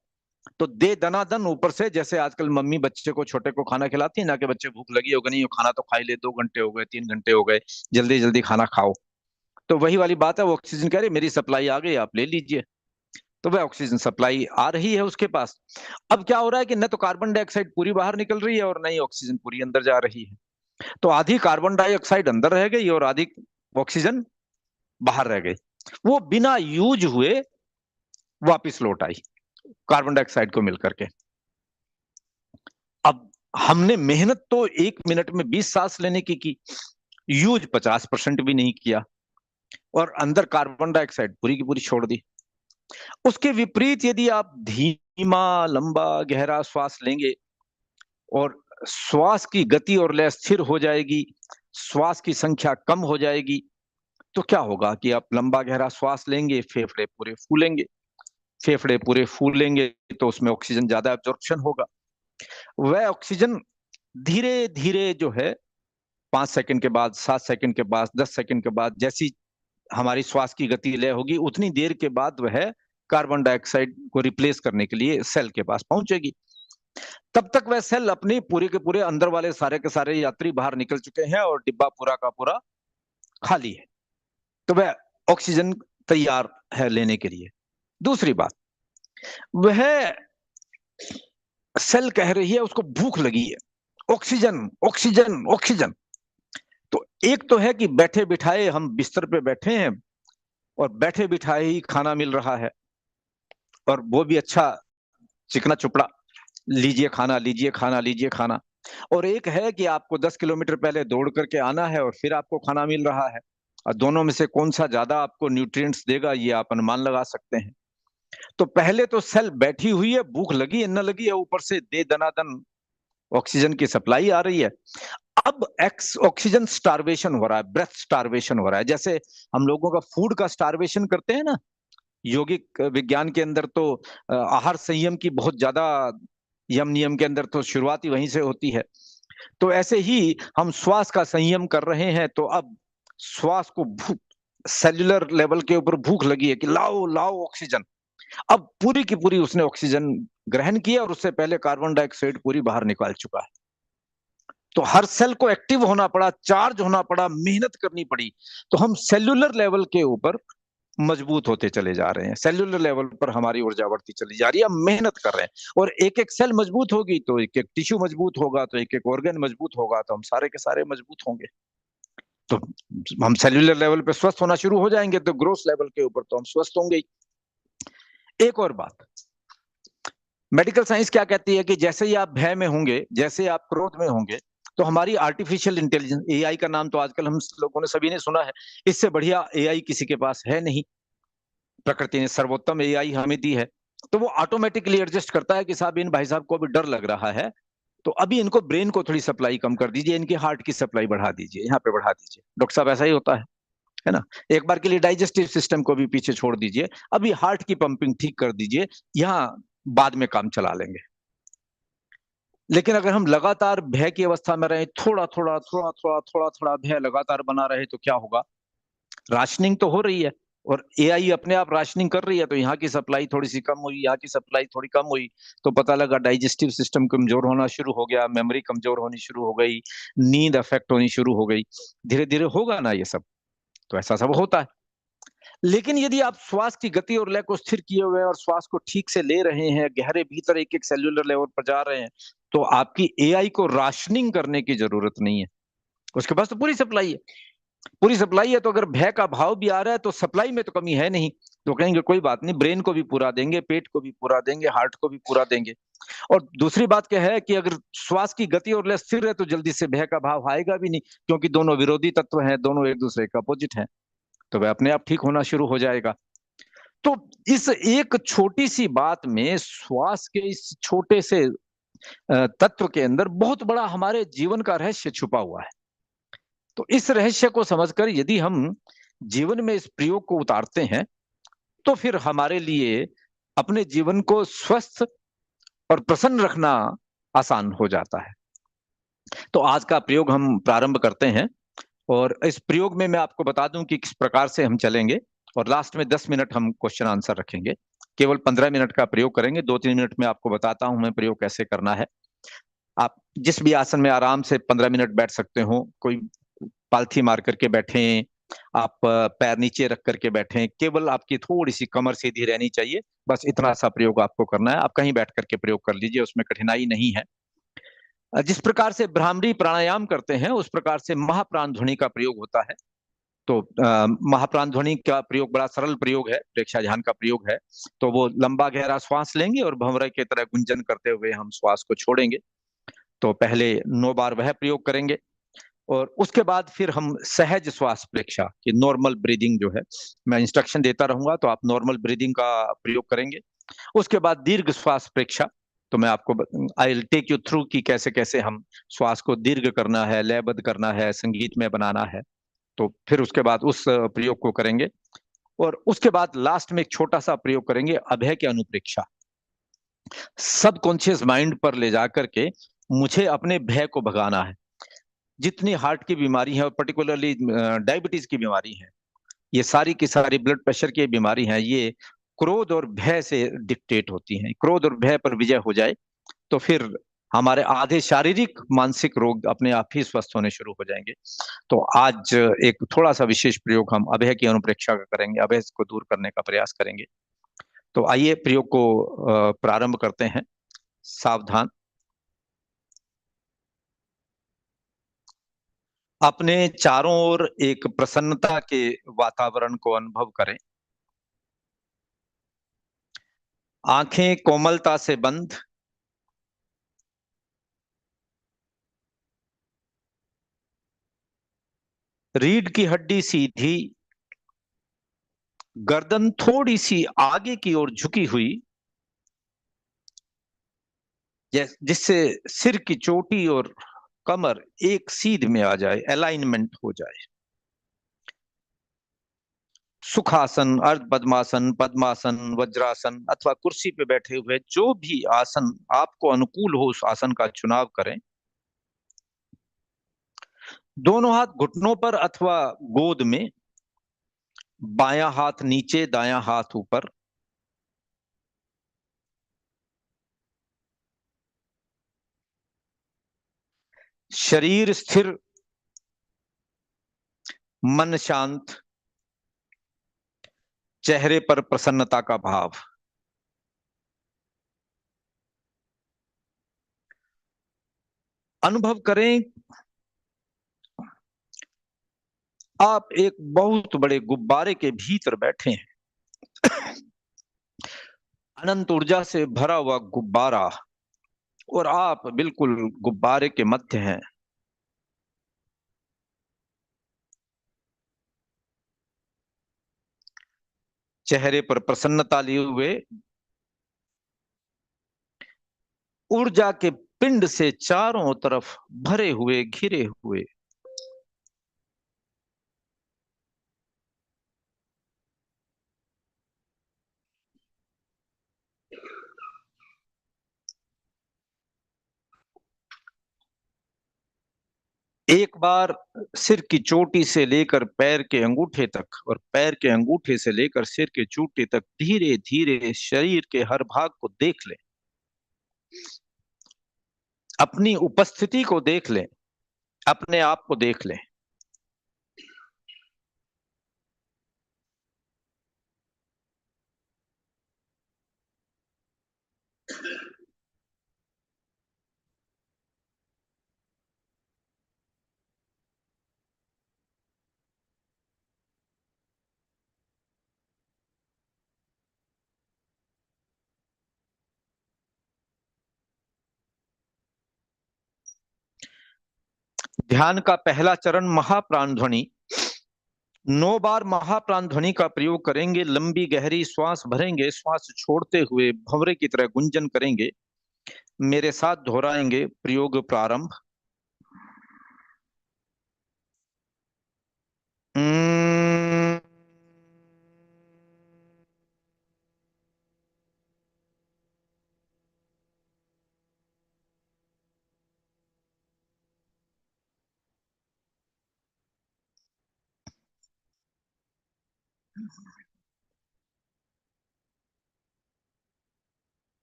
तो दे दनादन ऊपर से, जैसे आजकल मम्मी बच्चे को, छोटे को खाना खिलाती है ना, कि बच्चे भूख लगी होगा, नहीं खाना तो खा ही ले, 2 घंटे हो गए, 3 घंटे हो गए, जल्दी जल्दी खाना खाओ। तो वही वाली बात है, वो ऑक्सीजन कह रही मेरी सप्लाई आ गई, आप ले लीजिए। तो वह ऑक्सीजन सप्लाई आ रही है उसके पास। अब क्या हो रहा है कि न तो कार्बन डाइऑक्साइड पूरी बाहर निकल रही है और न ही ऑक्सीजन पूरी अंदर जा रही है। तो आधी कार्बन डाइऑक्साइड अंदर रह गई और आधी ऑक्सीजन बाहर रह गई। वो बिना यूज हुए वापिस लौट आई कार्बन डाइऑक्साइड को मिलकर के। अब हमने मेहनत तो 1 मिनट में 20 सांस लेने की यूज 50% भी नहीं किया, और अंदर कार्बन डाइऑक्साइड पूरी की पूरी छोड़ दी। उसके विपरीत यदि आप धीमा, लंबा, गहरा श्वास लेंगे और श्वास की गति और लय स्थिर हो जाएगी, श्वास की संख्या कम हो जाएगी, तो क्या होगा कि आप लंबा गहरा श्वास लेंगे, फेफड़े पूरे फूलेंगे, फेफड़े पूरे फूलेंगे तो उसमें ऑक्सीजन ज्यादा एब्जॉर्प्शन होगा। वह ऑक्सीजन धीरे धीरे जो है, 5 सेकंड के बाद, 7 सेकंड के बाद, 10 सेकंड के बाद, जैसी हमारी श्वास की गति लय होगी, उतनी देर के बाद वह कार्बन डाइऑक्साइड को रिप्लेस करने के लिए सेल के पास पहुंचेगी। तब तक वह सेल अपनी पूरे के पूरे अंदर वाले सारे के सारे यात्री बाहर निकल चुके हैं और डिब्बा पूरा का पूरा खाली है। तो वह ऑक्सीजन तैयार है लेने के लिए। दूसरी बात, वह सेल कह रही है, उसको भूख लगी है, ऑक्सीजन ऑक्सीजन ऑक्सीजन। तो एक तो है कि बैठे बिठाए हम बिस्तर पे बैठे हैं और बैठे बिठाए ही खाना मिल रहा है, और वो भी अच्छा चिकना चुपड़ा, लीजिए खाना, लीजिए खाना, लीजिए खाना। और एक है कि आपको 10 किलोमीटर पहले दौड़ करके आना है और फिर आपको खाना मिल रहा है, और दोनों में से कौन सा ज्यादा आपको न्यूट्रिएंट्स देगा, ये आप अनुमान लगा सकते हैं। तो पहले तो सेल बैठी हुई है, भूख लगी है न लगी है, ऊपर से दे दनादन ऑक्सीजन की सप्लाई आ रही है। अब एक्स ऑक्सीजन स्टारवेशन हो रहा है, ब्रेथ स्टारवेशन हो रहा है। जैसे हम लोगों का फूड का स्टारवेशन करते हैं ना, योगिक विज्ञान के अंदर तो आहार संयम की बहुत ज्यादा यम नियम के अंदर तो शुरुआत ही वहीं से होती है। तो ऐसे ही हम श्वास का संयम कर रहे हैं। तो अब श्वास को भूख, सेल्युलर लेवल के ऊपर भूख लगी है कि लाओ लाओ ऑक्सीजन। अब पूरी की पूरी उसने ऑक्सीजन ग्रहण किया और उससे पहले कार्बन डाइऑक्साइड पूरी बाहर निकाल चुका है। तो हर सेल को एक्टिव होना पड़ा, चार्ज होना पड़ा, मेहनत करनी पड़ी। तो हम सेल्युलर लेवल के ऊपर मजबूत होते चले जा रहे हैं, सेल्युलर लेवल पर हमारी ऊर्जा बढ़ती चली जा रही है, हम मेहनत कर रहे हैं। और एक एक सेल मजबूत होगी तो एक एक टिश्यू मजबूत होगा, तो एक एक ऑर्गन मजबूत होगा, तो हम सारे के सारे मजबूत होंगे। तो हम सेल्युलर लेवल पे स्वस्थ होना शुरू हो जाएंगे, तो ग्रोथ लेवल के ऊपर तो हम स्वस्थ होंगे ही। एक और बात, मेडिकल साइंस क्या कहती है कि जैसे ही आप भय में होंगे, जैसे आप क्रोध में होंगे, तो हमारी आर्टिफिशियल इंटेलिजेंस, एआई का नाम तो आजकल हम लोगों ने सभी ने सुना है। इससे बढ़िया एआई किसी के पास है नहीं। प्रकृति ने सर्वोत्तम एआई हमें दी है। तो वो ऑटोमेटिकली एडजस्ट करता है कि साहब इन भाई साहब को अभी डर लग रहा है, तो अभी इनको ब्रेन को थोड़ी सप्लाई कम कर दीजिए, इनके हार्ट की सप्लाई बढ़ा दीजिए, यहाँ पे बढ़ा दीजिए। डॉक्टर साहब ऐसा ही होता है ना। एक बार के लिए डाइजेस्टिव सिस्टम को भी पीछे छोड़ दीजिए, अभी हार्ट की पंपिंग ठीक कर दीजिए, यहाँ बाद में काम चला लेंगे। लेकिन अगर हम लगातार भय की अवस्था में रहे, थोड़ा थोड़ा थोड़ा थोड़ा थोड़ा थोड़ा भय लगातार बना रहे, तो क्या होगा? राशनिंग तो हो रही है, और एआई अपने आप राशनिंग कर रही है। तो यहाँ की सप्लाई थोड़ी सी कम हुई, यहाँ की सप्लाई थोड़ी कम हुई, तो पता लगा डाइजेस्टिव सिस्टम कमजोर होना शुरू हो गया, मेमोरी कमजोर होनी शुरू हो गई, नींद अफेक्ट होनी शुरू हो गई। धीरे धीरे होगा ना ये सब। तो ऐसा सब होता है। लेकिन यदि आप श्वास की गति और लय को स्थिर किए हुए हैं और श्वास को ठीक से ले रहे हैं, गहरे भीतर एक एक सेल्यूलर लेवल पर जा रहे हैं, तो आपकी एआई को राशनिंग करने की जरूरत नहीं है। उसके पास तो पूरी सप्लाई है, पूरी सप्लाई है। तो अगर भय का भाव भी आ रहा है तो सप्लाई में तो कमी है नहीं। तो कहेंगे कोई बात नहीं, ब्रेन को भी पूरा देंगे, पेट को भी पूरा देंगे, हार्ट को भी पूरा देंगे। और दूसरी बात क्या है कि अगर श्वास की गति और लय स्थिर है तो जल्दी से भय का भाव आएगा भी नहीं, क्योंकि दोनों विरोधी तत्व हैं, दोनों एक दूसरे का अपोजिट हैं। तो वह अपने आप ठीक होना शुरू हो जाएगा। तो इस एक छोटी सी बात में, श्वास के इस छोटे से तत्व के अंदर बहुत बड़ा हमारे जीवन का रहस्य छुपा हुआ है। तो इस रहस्य को समझकर यदि हम जीवन में इस प्रयोग को उतारते हैं, तो फिर हमारे लिए अपने जीवन को स्वस्थ और प्रसन्न रखना आसान हो जाता है। तो आज का प्रयोग हम प्रारंभ करते हैं, और इस प्रयोग में मैं आपको बता दूं कि किस प्रकार से हम चलेंगे। और लास्ट में 10 मिनट हम क्वेश्चन आंसर रखेंगे। केवल 15 मिनट का प्रयोग करेंगे, 2-3 मिनट में आपको बताता हूं मैं प्रयोग कैसे करना है। आप जिस भी आसन में आराम से 15 मिनट बैठ सकते हो, कोई पालथी मार करके बैठे, आप पैर नीचे रख करके बैठे, केवल आपकी थोड़ी सी कमर सीधी रहनी चाहिए। बस इतना सा प्रयोग आपको करना है। आप कहीं बैठ करके प्रयोग कर लीजिए, उसमें कठिनाई नहीं है। जिस प्रकार से भ्रामरी प्राणायाम करते हैं, उस प्रकार से महाप्राण ध्वनि का प्रयोग होता है। तो महाप्राण ध्वनि का प्रयोग बड़ा सरल प्रयोग है, प्रेक्षा ध्यान का प्रयोग है। तो वो लंबा गहरा श्वास लेंगे और भंवरे की तरह गुंजन करते हुए हम श्वास को छोड़ेंगे। तो पहले 9 बार वह प्रयोग करेंगे, और उसके बाद फिर हम सहज श्वास प्रेक्षा की नॉर्मल ब्रीदिंग जो है, मैं इंस्ट्रक्शन देता रहूंगा, तो आप नॉर्मल ब्रीदिंग का प्रयोग करेंगे। उसके बाद दीर्घ श्वास प्रेक्षा, तो मैं आपको I will take you through कि कैसे कैसे हम श्वास को दीर्घ करना है, लयबद्ध करना है, संगीत में बनाना है। तो फिर उसके बाद उस प्रयोग को करेंगे, और उसके बाद लास्ट में एक छोटा सा प्रयोग करेंगे, अभय की अनुप्रेक्षा। सबकॉन्शियस माइंड पर ले जाकर के मुझे अपने भय को भगाना है। जितनी हार्ट की बीमारी है, और पर्टिकुलरली डायबिटीज की बीमारी है, ये सारी की सारी ब्लड प्रेशर की बीमारी है, ये क्रोध और भय से डिक्टेट होती हैं। क्रोध और भय पर विजय हो जाए तो फिर हमारे आधे शारीरिक मानसिक रोग अपने आप ही स्वस्थ होने शुरू हो जाएंगे। तो आज एक थोड़ा सा विशेष प्रयोग हम अभय की अनुप्रेक्षा का करेंगे, अभय को दूर करने का प्रयास करेंगे। तो आइए प्रयोग को प्रारंभ करते हैं। सावधान, अपने चारों ओर एक प्रसन्नता के वातावरण को अनुभव करें। आंखें कोमलता से बंद, रीढ़ की हड्डी सीधी, गर्दन थोड़ी सी आगे की ओर झुकी हुई, जिससे सिर की चोटी और कमर एक सीध में आ जाए, अलाइनमेंट हो जाए। सुखासन, अर्ध पद्मासन, पद्मासन, वज्रासन अथवा कुर्सी पे बैठे हुए जो भी आसन आपको अनुकूल हो उस आसन का चुनाव करें। दोनों हाथ घुटनों पर अथवा गोद में, बायां हाथ नीचे, दायां हाथ ऊपर। शरीर स्थिर, मन शांत, चेहरे पर प्रसन्नता का भाव। अनुभव करें आप एक बहुत बड़े गुब्बारे के भीतर बैठे हैं। अनंत ऊर्जा से भरा हुआ गुब्बारा, और आप बिल्कुल गुब्बारे के मध्य हैं। चेहरे पर प्रसन्नता लिए हुए, ऊर्जा के पिंड से चारों तरफ भरे हुए, घिरे हुए। एक बार सिर की चोटी से लेकर पैर के अंगूठे तक, और पैर के अंगूठे से लेकर सिर के चोटी तक धीरे धीरे शरीर के हर भाग को देख लें। अपनी उपस्थिति को देख लें, अपने आप को देख लें। ध्यान का पहला चरण महाप्राण ध्वनि। 9 बार महाप्राण ध्वनि का प्रयोग करेंगे। लंबी गहरी श्वास भरेंगे, श्वास छोड़ते हुए भंवरे की तरह गुंजन करेंगे। मेरे साथ दोहराएंगे। प्रयोग प्रारंभ। हम्म,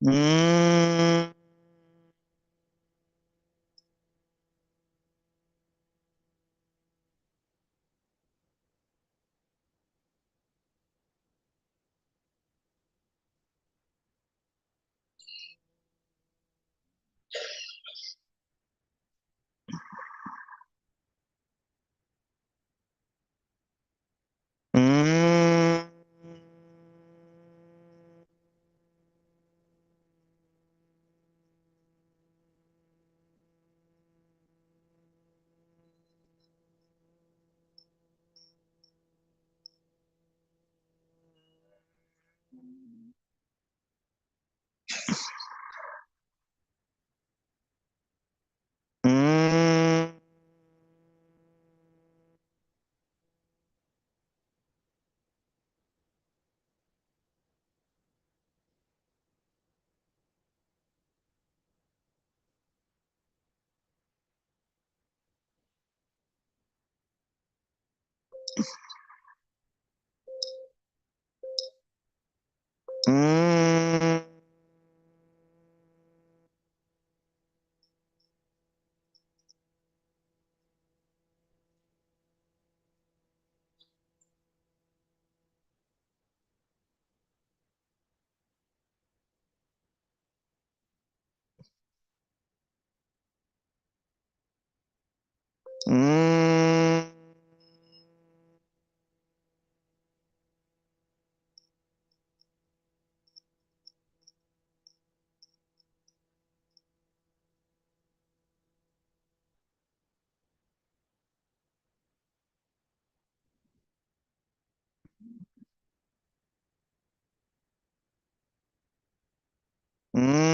हम्म, हम्म, हम्म, हम्म, हम्म, हम्म,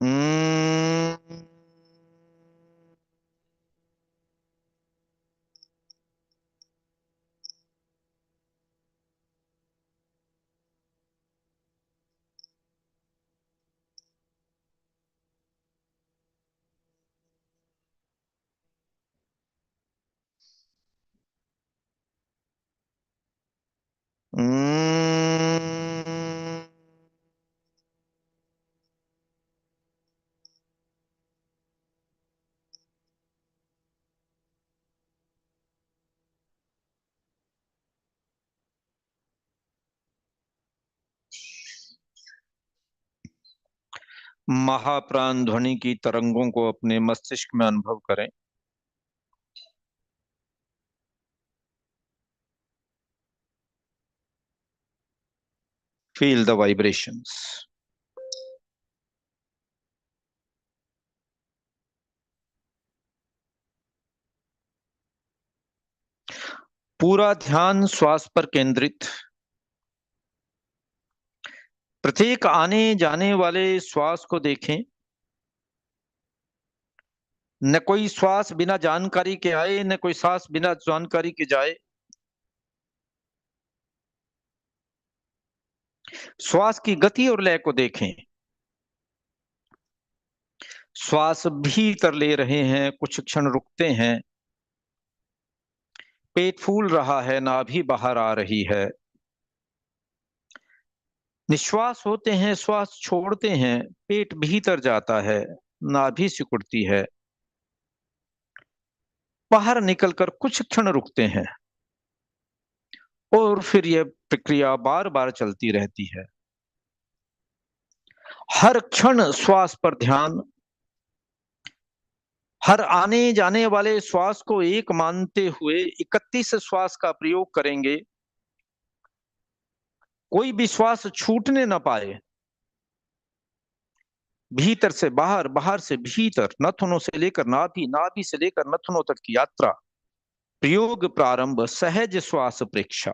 हम्म, हम्म, महाप्राण ध्वनि की तरंगों को अपने मस्तिष्क में अनुभव करें। Feel the vibrations. पूरा ध्यान श्वास पर केंद्रित। प्रत्येक आने जाने वाले श्वास को देखें। न कोई श्वास बिना जानकारी के आए, न कोई श्वास बिना जानकारी के जाए। श्वास की गति और लय को देखें। श्वास भीतर ले रहे हैं, कुछ क्षण रुकते हैं। पेट फूल रहा है, नाभि बाहर आ रही है। निश्वास होते हैं, श्वास छोड़ते हैं, पेट भीतर जाता है, नाभि सिकुड़ती है। बाहर निकलकर कुछ क्षण रुकते हैं और फिर यह प्रक्रिया बार बार चलती रहती है। हर क्षण श्वास पर ध्यान। हर आने जाने वाले श्वास को एक मानते हुए 31 श्वास का प्रयोग करेंगे। कोई भी श्वास छूटने ना पाए। भीतर से बाहर, बाहर से भीतर, नथुनों से लेकर नाभि, नाभि से लेकर नथुनों तक की यात्रा। प्रयोग प्रारंभ, सहज श्वास प्रेक्षा।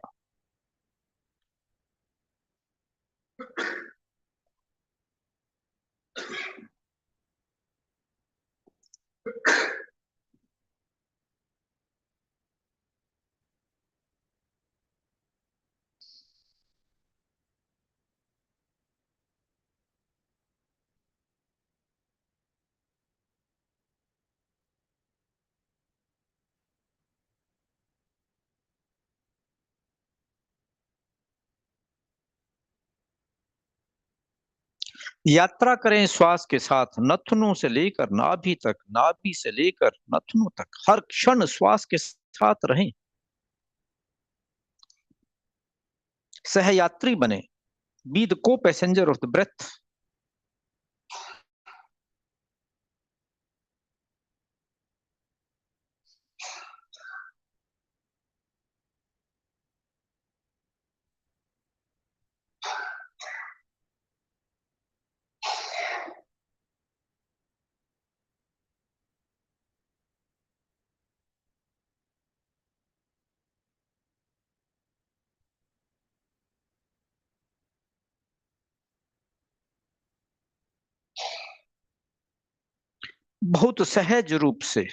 यात्रा करें श्वास के साथ, नथुनों से लेकर नाभि तक, नाभि से लेकर नथुनों तक। हर क्षण श्वास के साथ रहें। सहयात्री बने। Be the co passenger of the breath. बहुत सहज रूप से।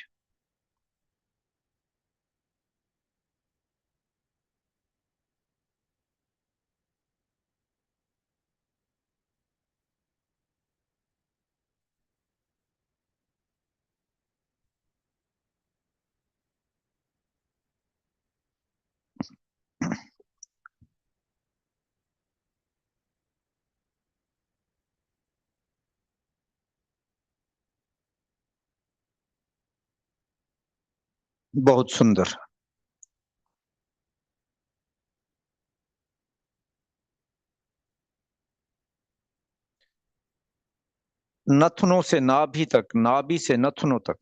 बहुत सुंदर। नथुनों से नाभि तक, नाभि से नथुनों तक।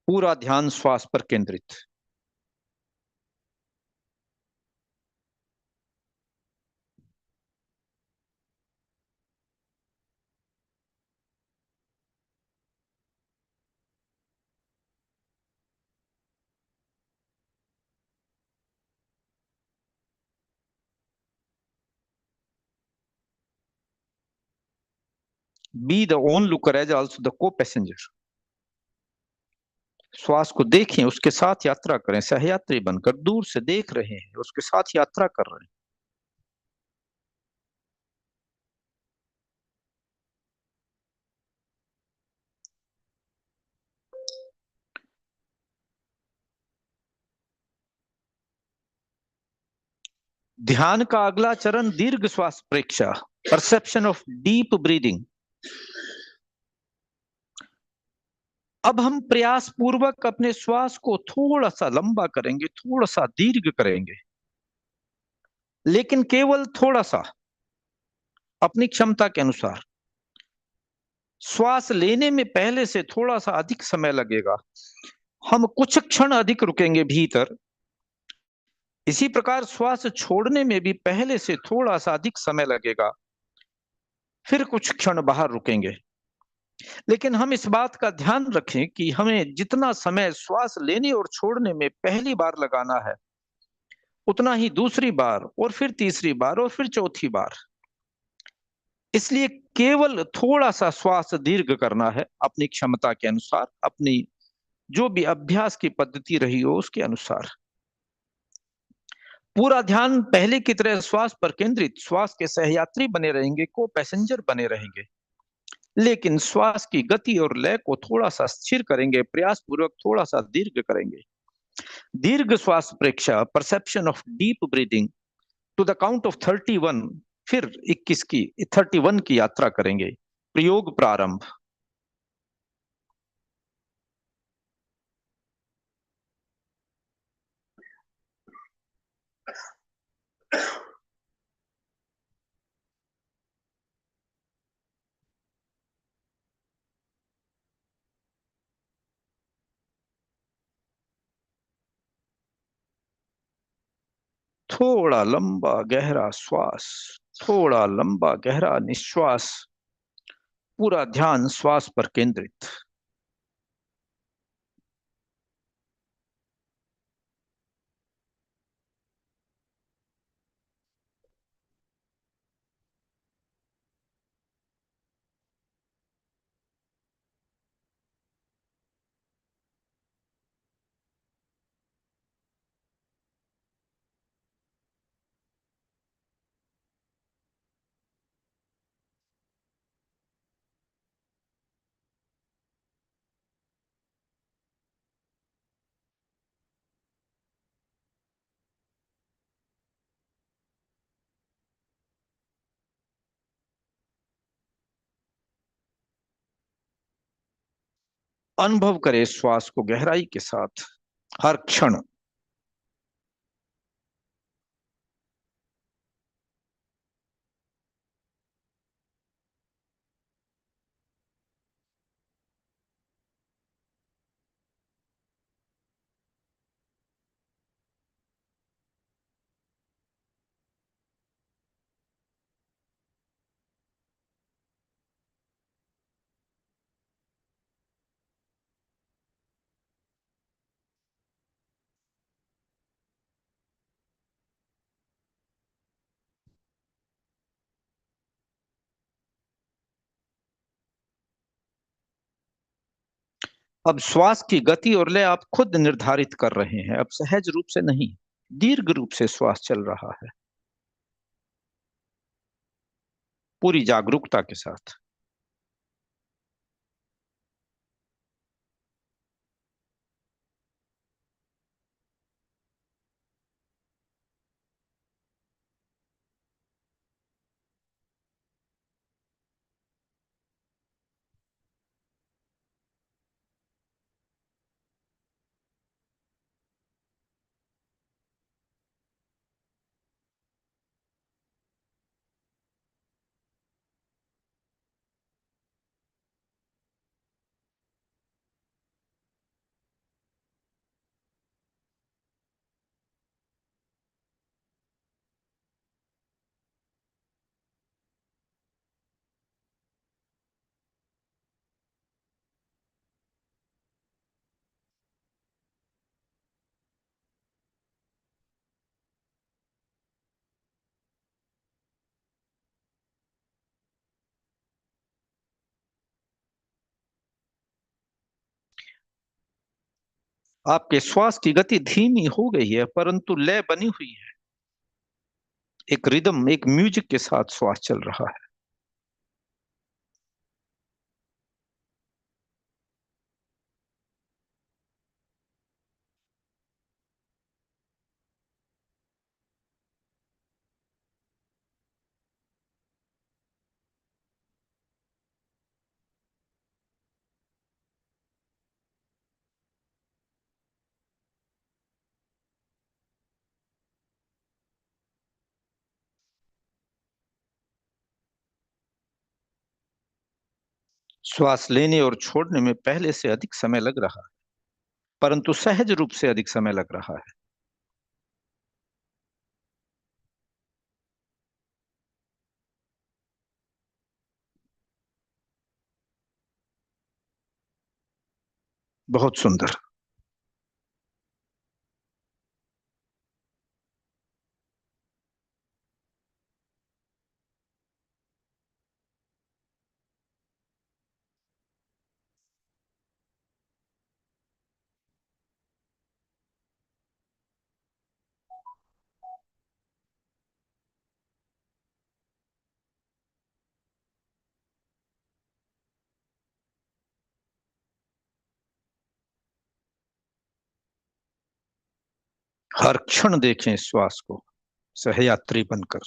पूरा ध्यान श्वास पर केंद्रित। Be the onlooker as also the co passenger. श्वास को देखें, उसके साथ यात्रा करें, सहयात्री बनकर दूर से देख रहे हैं, उसके साथ यात्रा कर रहे हैं। ध्यान का अगला चरण दीर्घ श्वास प्रेक्षा, परसेप्शन ऑफ डीप ब्रीदिंग। अब हम प्रयास पूर्वक अपने श्वास को थोड़ा सा लंबा करेंगे, थोड़ा सा दीर्घ करेंगे, लेकिन केवल थोड़ा सा, अपनी क्षमता के अनुसार। श्वास लेने में पहले से थोड़ा सा अधिक समय लगेगा, हम कुछ क्षण अधिक रुकेंगे भीतर। इसी प्रकार श्वास छोड़ने में भी पहले से थोड़ा सा अधिक समय लगेगा, फिर कुछ क्षण बाहर रुकेंगे। लेकिन हम इस बात का ध्यान रखें कि हमें जितना समय श्वास लेने और छोड़ने में पहली बार लगाना है, उतना ही दूसरी बार और फिर तीसरी बार और फिर चौथी बार। इसलिए केवल थोड़ा सा श्वास दीर्घ करना है, अपनी क्षमता के अनुसार, अपनी जो भी अभ्यास की पद्धति रही हो उसके अनुसार। पूरा ध्यान पहले की तरह श्वास पर केंद्रित, श्वास के सहयात्री बने रहेंगे, को पैसेंजर बने रहेंगे, लेकिन श्वास की गति और लय को थोड़ा सा स्थिर करेंगे, प्रयास पूर्वक थोड़ा सा दीर्घ करेंगे। दीर्घ श्वास प्रेक्षा, perception of deep breathing, to the count of 31, फिर 21 की 31 की यात्रा करेंगे। प्रयोग प्रारंभ। थोड़ा लंबा गहरा श्वास, थोड़ा लंबा गहरा निश्वास, पूरा ध्यान श्वास पर केंद्रित। अनुभव करें श्वास को गहराई के साथ हर क्षण। अब श्वास की गति और लय आप खुद निर्धारित कर रहे हैं, अब सहज रूप से नहीं, दीर्घ रूप से श्वास चल रहा है, पूरी जागरूकता के साथ। आपके श्वास की गति धीमी हो गई है, परंतु लय बनी हुई है। एक रिदम, एक म्यूजिक के साथ श्वास चल रहा है। श्वास लेने और छोड़ने में पहले से अधिक समय लग रहा है, परंतु सहज रूप से अधिक समय लग रहा है। बहुत सुंदर। हर क्षण देखें श्वास को सहयात्री बनकर।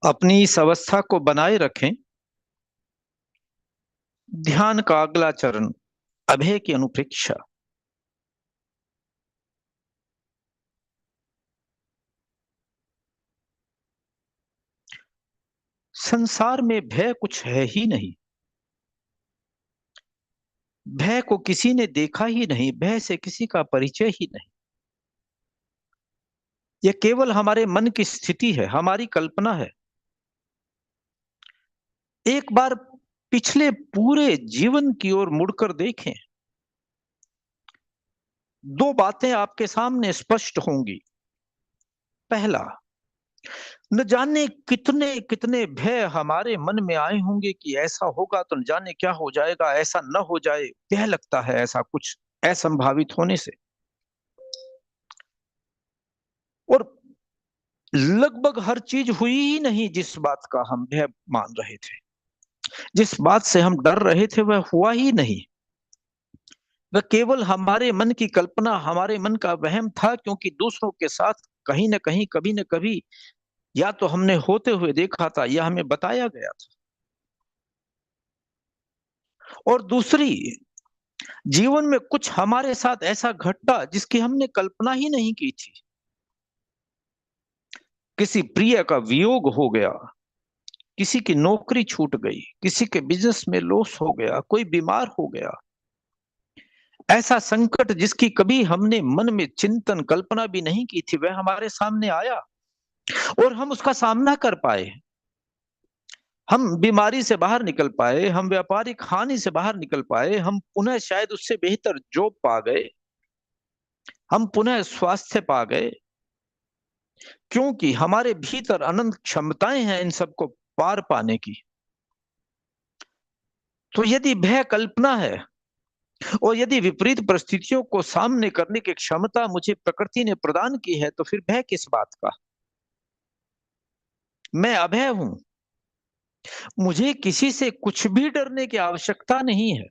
अपनी इस अवस्था को बनाए रखें। ध्यान का अगला चरण अभय की अनुप्रेक्षा। संसार में भय कुछ है ही नहीं। भय को किसी ने देखा ही नहीं, भय से किसी का परिचय ही नहीं। यह केवल हमारे मन की स्थिति है, हमारी कल्पना है। एक बार पिछले पूरे जीवन की ओर मुड़कर देखें। दो बातें आपके सामने स्पष्ट होंगी। पहला, न जाने कितने कितने भय हमारे मन में आए होंगे कि ऐसा होगा तो न जाने क्या हो जाएगा, ऐसा न हो जाए, भय लगता है ऐसा कुछ असंभावित होने से। और लगभग हर चीज हुई ही नहीं जिस बात का हम भय मान रहे थे। जिस बात से हम डर रहे थे वह हुआ ही नहीं। वह केवल हमारे मन की कल्पना, हमारे मन का वहम था, क्योंकि दूसरों के साथ कहीं न कहीं, कभी न कभी या तो हमने होते हुए देखा था या हमें बताया गया था। और दूसरी, जीवन में कुछ हमारे साथ ऐसा घटा जिसकी हमने कल्पना ही नहीं की थी। किसी प्रिय का वियोग हो गया, किसी की नौकरी छूट गई, किसी के बिजनेस में लॉस हो गया, कोई बीमार हो गया। ऐसा संकट जिसकी कभी हमने मन में चिंतन, कल्पना भी नहीं की थी, वह हमारे सामने आया और हम उसका सामना कर पाए। हम बीमारी से बाहर निकल पाए, हम व्यापारिक हानि से बाहर निकल पाए, हम पुनः शायद उससे बेहतर जॉब पा गए, हम पुनः स्वास्थ्य पा गए, क्योंकि हमारे भीतर अनंत क्षमताएं हैं इन सबको पार पाने की। तो यदि भय कल्पना है और यदि विपरीत परिस्थितियों को सामने करने की क्षमता मुझे प्रकृति ने प्रदान की है, तो फिर भय किस बात का? मैं अभय हूं। मुझे किसी से कुछ भी डरने की आवश्यकता नहीं है।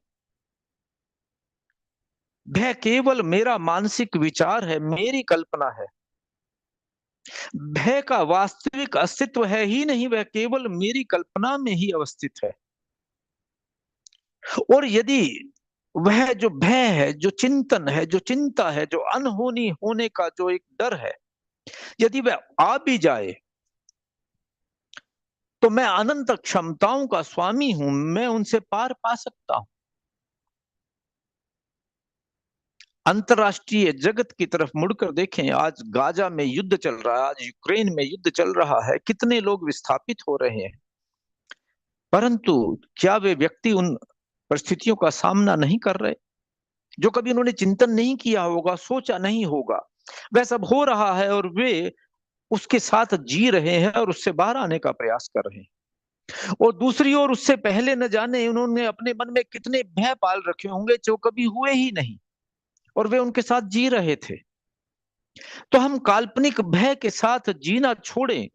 भय केवल मेरा मानसिक विचार है, मेरी कल्पना है। भय का वास्तविक अस्तित्व है ही नहीं, वह केवल मेरी कल्पना में ही अवस्थित है। और यदि वह जो भय है, जो चिंतन है, जो चिंता है, जो अनहोनी होने का जो एक डर है, यदि वह आ भी जाए, तो मैं अनंत क्षमताओं का स्वामी हूं, मैं उनसे पार पा सकता हूं। अंतरराष्ट्रीय जगत की तरफ मुड़कर देखें, आज गाजा में युद्ध चल रहा है, आज यूक्रेन में युद्ध चल रहा है, कितने लोग विस्थापित हो रहे हैं, परंतु क्या वे व्यक्ति उन परिस्थितियों का सामना नहीं कर रहे जो कभी उन्होंने चिंतन नहीं किया होगा, सोचा नहीं होगा? वह सब हो रहा है और वे उसके साथ जी रहे हैं और उससे बाहर आने का प्रयास कर रहे हैं। और दूसरी ओर उससे पहले न जाने उन्होंने अपने मन में कितने भय पाल रखे होंगे जो कभी हुए ही नहीं, और वे उनके साथ जी रहे थे। तो हम काल्पनिक भय के साथ जीना छोड़ें,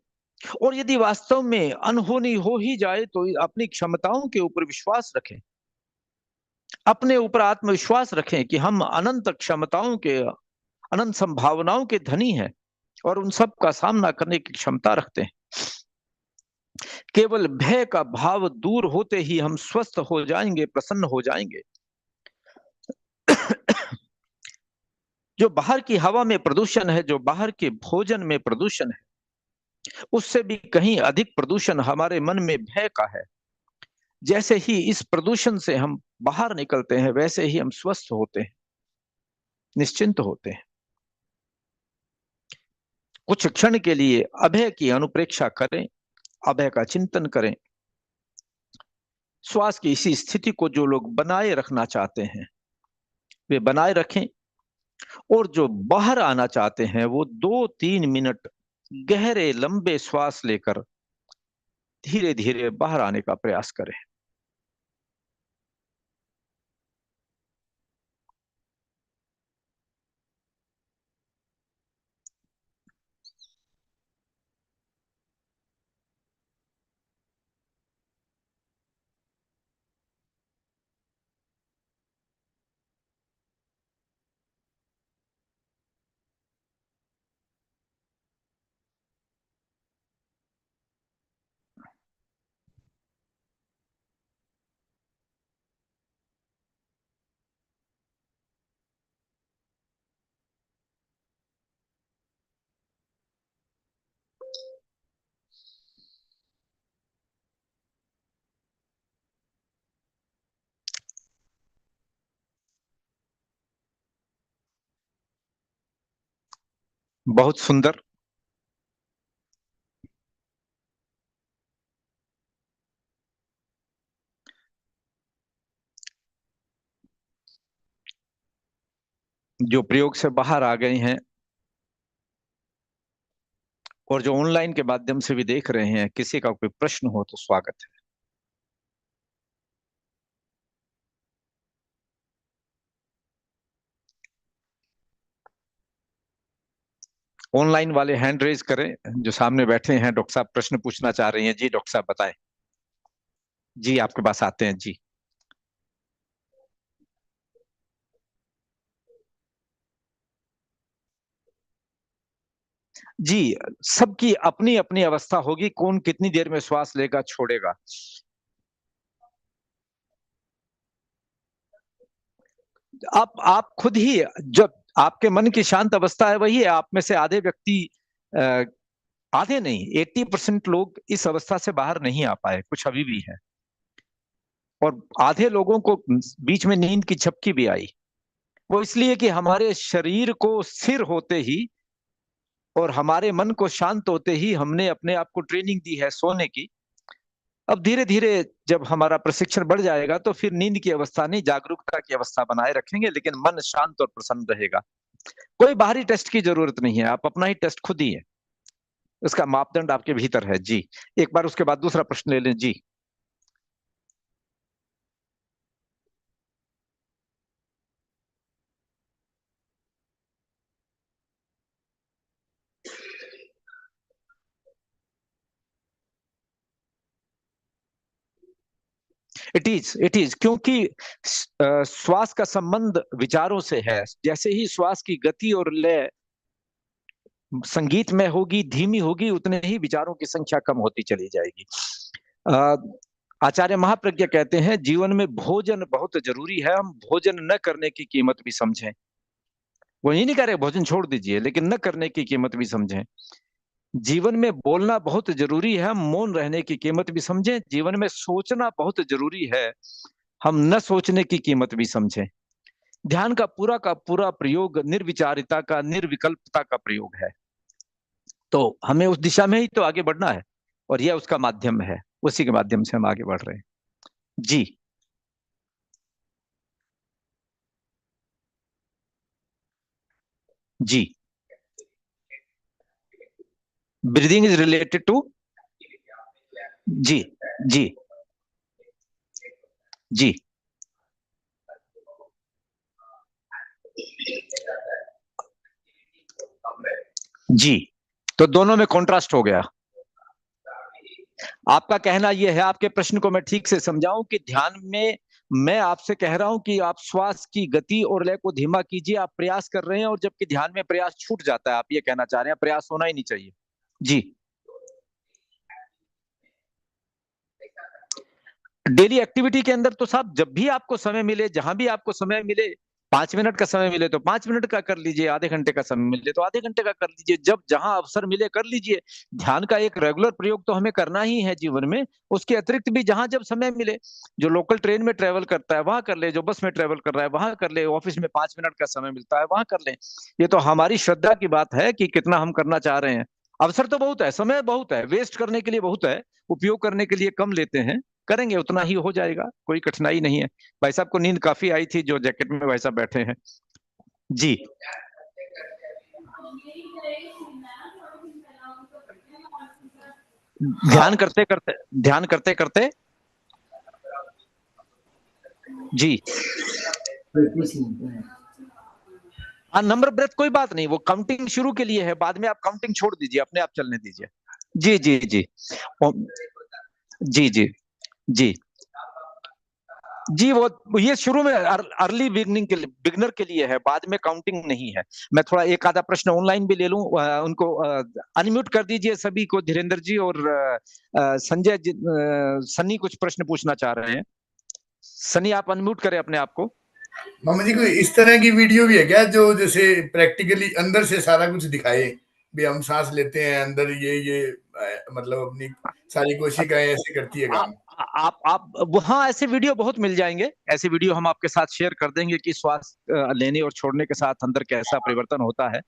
और यदि वास्तव में अनहोनी हो ही जाए तो अपनी क्षमताओं के ऊपर विश्वास रखें, अपने ऊपर आत्मविश्वास रखें कि हम अनंत क्षमताओं के, अनंत संभावनाओं के धनी हैं और उन सब का सामना करने की क्षमता रखते हैं। केवल भय का भाव दूर होते ही हम स्वस्थ हो जाएंगे, प्रसन्न हो जाएंगे। जो बाहर की हवा में प्रदूषण है, जो बाहर के भोजन में प्रदूषण है, उससे भी कहीं अधिक प्रदूषण हमारे मन में भय का है। जैसे ही इस प्रदूषण से हम बाहर निकलते हैं, वैसे ही हम स्वस्थ होते हैं, निश्चिंत होते हैं। कुछ क्षण के लिए अभय की अनुप्रेक्षा करें, अभय का चिंतन करें। श्वास की इसी स्थिति को जो लोग बनाए रखना चाहते हैं वे बनाए रखें, और जो बाहर आना चाहते हैं वो 2-3 मिनट गहरे लंबे श्वास लेकर धीरे धीरे बाहर आने का प्रयास करें। बहुत सुंदर। जो प्रयोग से बाहर आ गए हैं और जो ऑनलाइन के माध्यम से भी देख रहे हैं, किसी का कोई प्रश्न हो तो स्वागत है। ऑनलाइन वाले हैंड रेज करें, जो सामने बैठे हैं। डॉक्टर साहब प्रश्न पूछना चाह रही हैं। जी डॉक्टर साहब बताएं। जी आपके पास आते हैं जी। जी, सबकी अपनी अपनी अवस्था होगी, कौन कितनी देर में श्वास लेगा छोड़ेगा। आप खुद ही, जब आपके मन की शांत अवस्था है वही है। आप में से आधे व्यक्ति, अ, आधे नहीं, 80% लोग इस अवस्था से बाहर नहीं आ पाए, कुछ अभी भी है। और आधे लोगों को बीच में नींद की झपकी भी आई। वो इसलिए कि हमारे शरीर को स्थिर होते ही और हमारे मन को शांत होते ही हमने अपने आप को ट्रेनिंग दी है सोने की। अब धीरे धीरे जब हमारा प्रशिक्षण बढ़ जाएगा तो फिर नींद की अवस्था नहीं, जागरूकता की अवस्था बनाए रखेंगे, लेकिन मन शांत और प्रसन्न रहेगा। कोई बाहरी टेस्ट की जरूरत नहीं है, आप अपना ही टेस्ट खुद ही है। उसका मापदंड आपके भीतर है जी। एक बार उसके बाद दूसरा प्रश्न ले लें जी। इट इज क्योंकि श्वास का संबंध विचारों से है। जैसे ही श्वास की गति और लय संगीत में होगी, धीमी होगी, उतने ही विचारों की संख्या कम होती चली जाएगी। अ, आचार्य महाप्रज्ञा कहते हैं जीवन में भोजन बहुत जरूरी है, हम भोजन न करने की कीमत भी समझें। वो ये नहीं कह रहे भोजन छोड़ दीजिए, लेकिन न करने की कीमत भी समझें। जीवन में बोलना बहुत जरूरी है, हम मौन रहने की कीमत भी समझें। जीवन में सोचना बहुत जरूरी है, हम न सोचने की कीमत भी समझें। ध्यान का पूरा प्रयोग निर्विचारिता का, निर्विकल्पता का प्रयोग है। तो हमें उस दिशा में ही तो आगे बढ़ना है, और यह उसका माध्यम है, उसी के माध्यम से हम आगे बढ़ रहे हैं। जी। जी। Breathing is related to. जी। जी। जी। जी। तो दोनों में कॉन्ट्रास्ट हो गया। आपका कहना यह है, आपके प्रश्न को मैं ठीक से समझाऊं कि ध्यान में मैं आपसे कह रहा हूं कि आप श्वास की गति और लय को धीमा कीजिए, आप प्रयास कर रहे हैं, और जबकि ध्यान में प्रयास छूट जाता है, आप ये कहना चाह रहे हैं प्रयास होना ही नहीं चाहिए। जी। डेली एक्टिविटी के अंदर तो साहब जब भी आपको समय मिले, जहां भी आपको समय मिले, 5 मिनट का समय मिले तो 5 मिनट का कर लीजिए, आधे घंटे का समय मिले तो आधे घंटे का कर लीजिए, जब जहां अवसर मिले कर लीजिए। ध्यान का एक रेगुलर प्रयोग तो हमें करना ही है जीवन में। उसके अतिरिक्त भी जहां जब समय मिले, जो लोकल ट्रेन में ट्रेवल करता है वहां कर ले, जो बस में ट्रेवल कर रहा है वहां कर ले, ऑफिस में 5 मिनट का समय मिलता है वहां कर ले। ये तो हमारी श्रद्धा की बात है कि कितना हम करना चाह रहे हैं। अवसर तो बहुत है, समय बहुत है, वेस्ट करने के लिए बहुत है, उपयोग करने के लिए कम लेते हैं। करेंगे उतना ही हो जाएगा, कोई कठिनाई नहीं है। भाई साहब को नींद काफी आई थी जो जैकेट में भाई साहब बैठे हैं। जी। ध्यान हाँ। करते करते, ध्यान करते करते। जी। हाँ, नंबर ब्रेथ कोई बात नहीं, वो काउंटिंग शुरू के लिए है, बाद में आप काउंटिंग छोड़ दीजिए, अपने आप चलने दीजिए। जी। जी। जी। जी। जी। जी। जी। वो ये शुरू में अर्ली बिगनिंग के लिए, बिगनर के लिए है, बाद में काउंटिंग नहीं है। मैं थोड़ा एक आधा प्रश्न ऑनलाइन भी ले लूं, उनको अनम्यूट कर दीजिए सभी को, धीरेन्द्र जी और संजय जी, सन्नी कुछ प्रश्न पूछना चाह रहे हैं। सनी आप अनम्यूट करें अपने आप को। मामा जी, कोई इस तरह की वीडियो भी है क्या जो जैसे प्रैक्टिकली अंदर से सारा कुछ दिखाए, भी हम सांस लेते हैं अंदर, ये मतलब अपनी सारी कोशिकाएं ऐसे करती है आ, काम। आप वहाँ ऐसे वीडियो बहुत मिल जाएंगे, ऐसे वीडियो हम आपके साथ शेयर कर देंगे कि श्वास लेने और छोड़ने के साथ अंदर कैसा परिवर्तन होता है।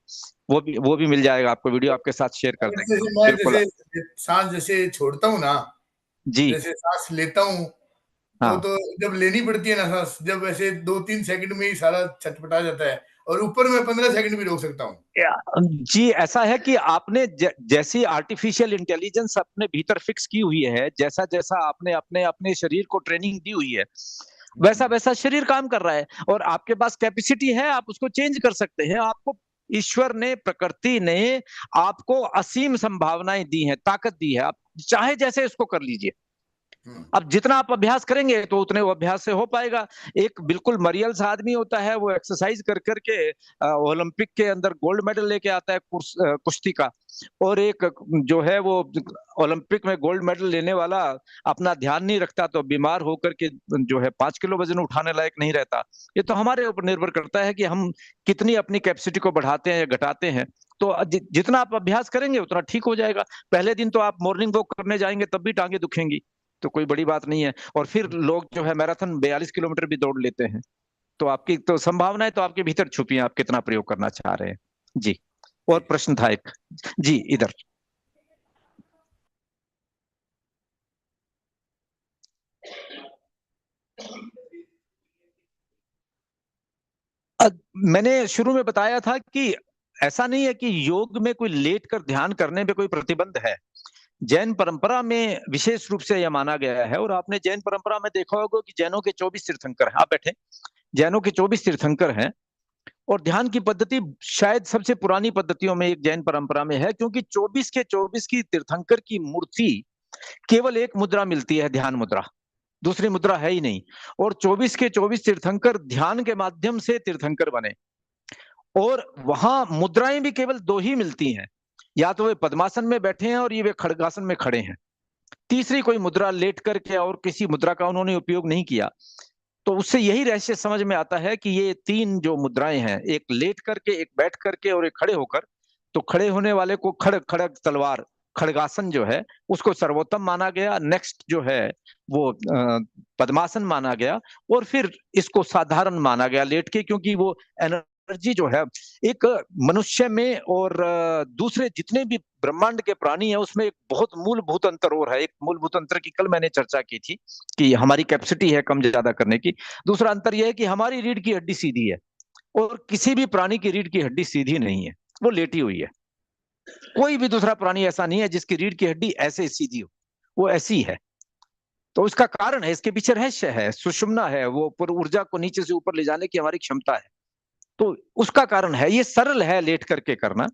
वो भी मिल जाएगा आपको, वीडियो आपके साथ शेयर कर देंगे जैसे हम, मैं बिल्कुल। जैसे सांस जैसे छोड़ता हूँ ना, जी। जैसे सांस लेता हूँ हाँ। तो जब लेनी पड़ती है ना सांस, जब ऐसे 2-3 सेकंड में ही सारा छटपटा जाता है, और ऊपर मैं 15 सेकंड भी रोक सकता हूँ। जी, ऐसा है कि आपने जैसी आर्टिफिशियल इंटेलिजेंस अपने भीतर फिक्स की हुई है, जैसा जैसा आपने अपने अपने शरीर को ट्रेनिंग दी हुई है, वैसा वैसा शरीर काम कर रहा है, और आपके पास कैपेसिटी है, आप उसको चेंज कर सकते हैं। आपको ईश्वर ने, प्रकृति ने आपको असीम संभावनाएं दी हैं, ताकत दी है, आप चाहे जैसे इसको कर लीजिए। अब जितना आप अभ्यास करेंगे तो उतने वो अभ्यास से हो पाएगा। एक बिल्कुल मरियल्स आदमी होता है, वो एक्सरसाइज कर करके ओलंपिक के अंदर गोल्ड मेडल लेके आता है कुश्ती का, और एक जो है वो ओलंपिक में गोल्ड मेडल लेने वाला अपना ध्यान नहीं रखता तो बीमार होकर के जो है 5 किलो वजन उठाने लायक नहीं रहता। ये तो हमारे ऊपर निर्भर करता है कि हम कितनी अपनी कैपेसिटी को बढ़ाते हैं या घटाते हैं। तो जितना आप अभ्यास करेंगे उतना ठीक हो जाएगा। पहले दिन तो आप मॉर्निंग वॉक करने जाएंगे तब भी टांगे दुखेंगी, तो कोई बड़ी बात नहीं है। और फिर लोग जो है मैराथन 42 किलोमीटर भी दौड़ लेते हैं। तो आपकी तो संभावनाएं तो आपके भीतर छुपी हैं, आप कितना प्रयोग करना चाह रहे हैं। जी। और प्रश्न था एक। जी, इधर। मैंने शुरू में बताया था कि ऐसा नहीं है कि योग में कोई लेट कर ध्यान करने पे कोई प्रतिबंध है। जैन परंपरा में विशेष रूप से यह माना गया है, और आपने जैन परंपरा में देखा होगा कि जैनों के 24 तीर्थंकर हैं। आप बैठे, जैनों के 24 तीर्थंकर हैं, और ध्यान की पद्धति शायद सबसे पुरानी पद्धतियों में एक जैन परंपरा में है, क्योंकि 24 के 24 की तीर्थंकर की मूर्ति केवल एक मुद्रा मिलती है, ध्यान मुद्रा, दूसरी मुद्रा है ही नहीं। और 24 के 24 तीर्थंकर ध्यान के माध्यम से तीर्थंकर बने, और वहां मुद्राएं भी केवल दो ही मिलती हैं, या तो वे पद्मासन में बैठे हैं और ये वे खड़गासन में खड़े हैं। तीसरी कोई मुद्रा लेट करके और किसी मुद्रा का उन्होंने उपयोग नहीं किया। तो उससे यही रहस्य समझ में आता है कि ये तीन जो मुद्राएं हैं, एक लेट करके, एक बैठ करके और एक खड़े होकर, तो खड़े होने वाले को खड़ग खड़ग तलवार, खड़गासन जो है उसको सर्वोत्तम माना गया, नेक्स्ट जो है वो पद्मासन माना गया, और फिर इसको साधारण माना गया लेट के, क्योंकि वो एनर्जी जो है एक मनुष्य में और दूसरे जितने भी ब्रह्मांड के प्राणी है उसमें एक बहुत मूलभूत अंतर और है। एक मूलभूत अंतर की कल मैंने चर्चा की थी कि हमारी कैपेसिटी है कम ज्यादा करने की। दूसरा अंतर यह है कि हमारी रीढ़ की हड्डी सीधी है और किसी भी प्राणी की रीढ़ की हड्डी सीधी नहीं है, वो लेटी हुई है। कोई भी दूसरा प्राणी ऐसा नहीं है जिसकी रीढ़ की हड्डी ऐसे सीधी हो, वो ऐसी है। तो उसका कारण है, इसके पीछे रहस्य है, सुषुम्ना है, वो पूरी ऊर्जा को नीचे से ऊपर ले जाने की हमारी क्षमता है। तो उसका कारण है, ये सरल है लेट करके करना,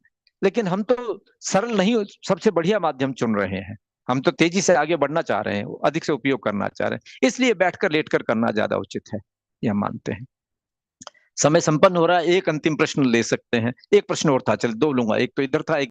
लेकिन हम तो सरल नहीं सबसे बढ़िया माध्यम चुन रहे हैं। हम तो तेजी से आगे बढ़ना चाह रहे हैं, अधिक से उपयोग करना चाह रहे हैं, इसलिए बैठकर लेटकर करना ज्यादा उचित है, ये हम मानते हैं। समय संपन्न हो रहा है, एक अंतिम प्रश्न ले सकते हैं। एक प्रश्न और था, चल दो लूंगा, एक तो इधर था, एक